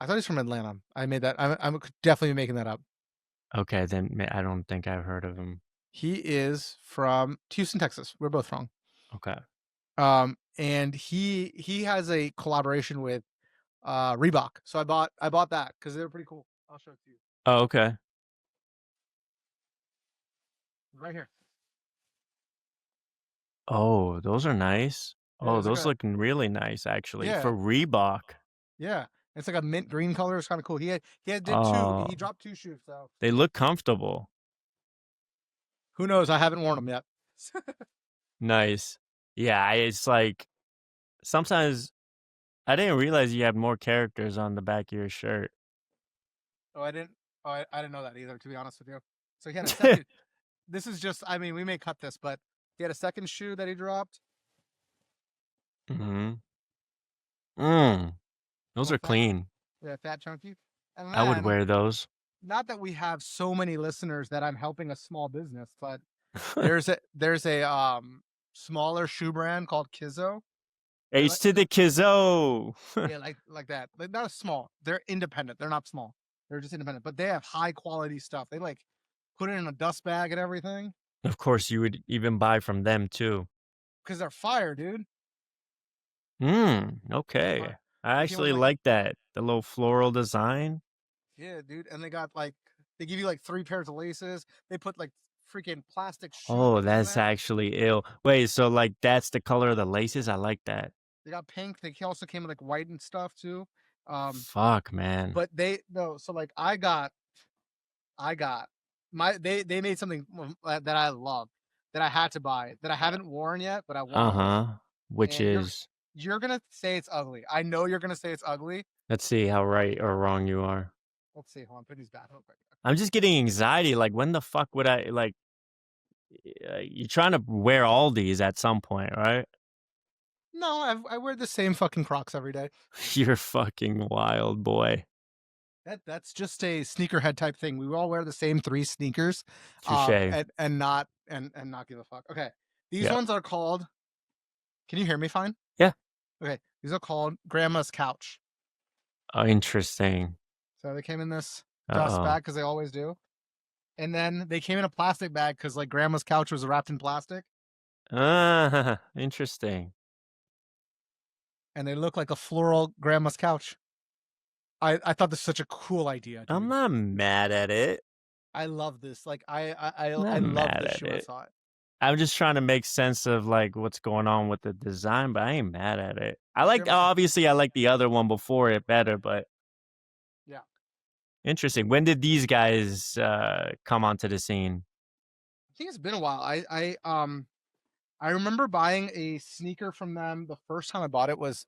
I thought he's from Atlanta. I made that. I'm definitely making that up. Okay, then I don't think I've heard of him. He is from Houston, Texas. We're both wrong. Okay. And he has a collaboration with Reebok. So I bought that because they were pretty cool. I'll show it to you Oh, okay. right here. Oh, those are nice. Yeah, Oh, it's like those a look really nice actually yeah for Reebok. yeah. It's like a mint green color. It's kind of cool. Did two. Oh, He dropped two shoes. So they look comfortable. who knows? I haven't worn them yet. Nice. Yeah, it's like sometimes I didn't realize you had more characters on the back of your shirt. Oh, I didn't. Oh, I didn't know that either. To be honest with you. So he had a second. This is just. I mean, we may cut this, but he had a second shoe that he dropped. Mhm. Mm, those Little are fat. clean. Yeah, fat chunky. And I would then wear those. not that we have so many listeners that I'm helping a small business, but H there's a smaller shoe brand called Kizzo. They're like to the Kizzo. yeah, like that. Like not small. They're independent. They're not small. They're just independent, but they have high quality stuff. They like put it in a dust bag and everything Of course, you would even buy from them too. because they're fire, dude. They're Okay. fire. I They came with actually like like that. The little floral design. yeah, dude, and they got like they give you like 3 pairs of laces. They put like freaking plastic Oh, shoes in that's there. actually ill. Wait, so like that's the color of the laces? I like that. They got pink. They also came with like white and stuff too. Um, Fuck, man. but they no, so like I got my they made something that I love that I had to buy that I haven't worn yet, but I want. Uh-huh. Which And is you're gonna say it's ugly. I know you're gonna say it's ugly. let's see how right or wrong you are. Let's see. Hold on, put these back real quick. I'm just getting anxiety. Like, when the fuck would I you're trying to wear all these at some point, right? No, I wear the same fucking Crocs every day. You're fucking wild, boy. That's just a sneakerhead type thing. We all wear the same 3 sneakers, Touche. and not give a fuck. Okay, these Yep. ones are called. Can you hear me fine? Yeah. Okay, these are called Grandma's Couch. Oh, interesting. So they came in this dust Uh-oh. bag because they always do, and then they came in a plastic bag because like Grandma's couch was wrapped in plastic, Ah, interesting. and they look like a floral Grandma's couch. I thought this was such a cool idea, I'm dude. not mad at it. I love this. Like I Not love mad this at shoe. I it. saw it. I'm just trying to make sense of like what's going on with the design, but I ain't mad at it. I like Grandma's, obviously I like the other one before it better, but yeah. interesting. When did these guys come onto the scene? I think it's been a while. I remember buying a sneaker from them. The first time I bought it was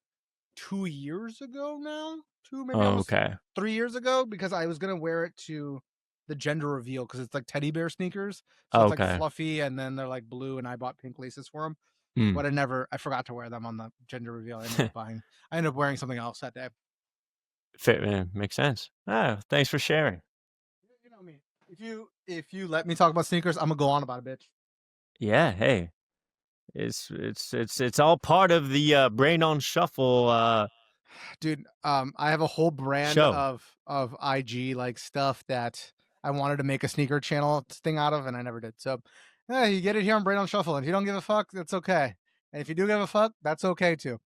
2 years ago now. Maybe Oh, almost okay. 3 years ago because I was gonna wear it to the gender reveal because it's like teddy bear sneakers. So it's like Okay. fluffy and then they're like blue and I bought pink laces for them. Hmm. But I forgot to wear them on the gender reveal. I ended up wearing something else that day. Fit, makes sense. Ah, thanks for sharing. You know me. If you let me talk about sneakers, I'm gonna go on about it, bitch. Yeah, hey. It's all part of the brain on shuffle Dude, I have a whole brand show. of IG like stuff that I wanted to make a sneaker channel thing out of, and I never did. So, yeah, you get it here on Brain on Shuffle. And if you don't give a fuck, that's okay. And if you do give a fuck, that's okay too.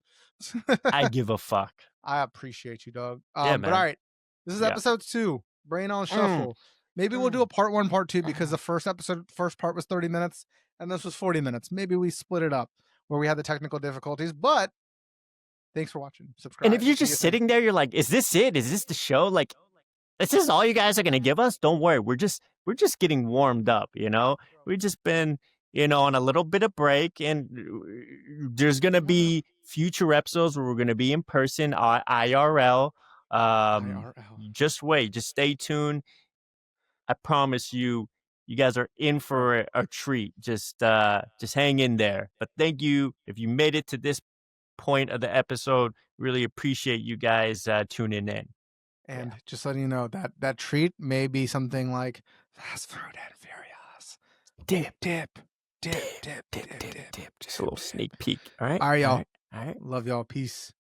I give a fuck. I appreciate you, dog. Yeah, But all man. right, this is Yeah. episode 2, Brain on Mm, Shuffle. Maybe we'll do a mm. part 1, part 2 because the first part was 30 minutes, and this was 40 minutes. Maybe we split it up where we had the technical difficulties. But thanks for watching. And if Subscribe. you're See just you soon. sitting there, you're like, "Is this it? Is this the show? Like, this is all you guys are gonna give us? Don't worry, we're just getting warmed up. You know, we've just been on a little bit of break, and there's gonna be future episodes where we're gonna be in person, IRL. IRL. Just wait, just stay tuned. I promise you, you guys are in for a treat. Just hang in there. But thank you if you made it to this point of the episode. Really appreciate you guys tuning in. Yeah. And just letting you know that that treat may be something like fast food and furious. Dip, Dip, dip, dip, dip, dip, dip, dip, dip, dip. Just a dip, little dip. sneak peek. All right. All right, All y'all. right. All right. Love y'all. Peace.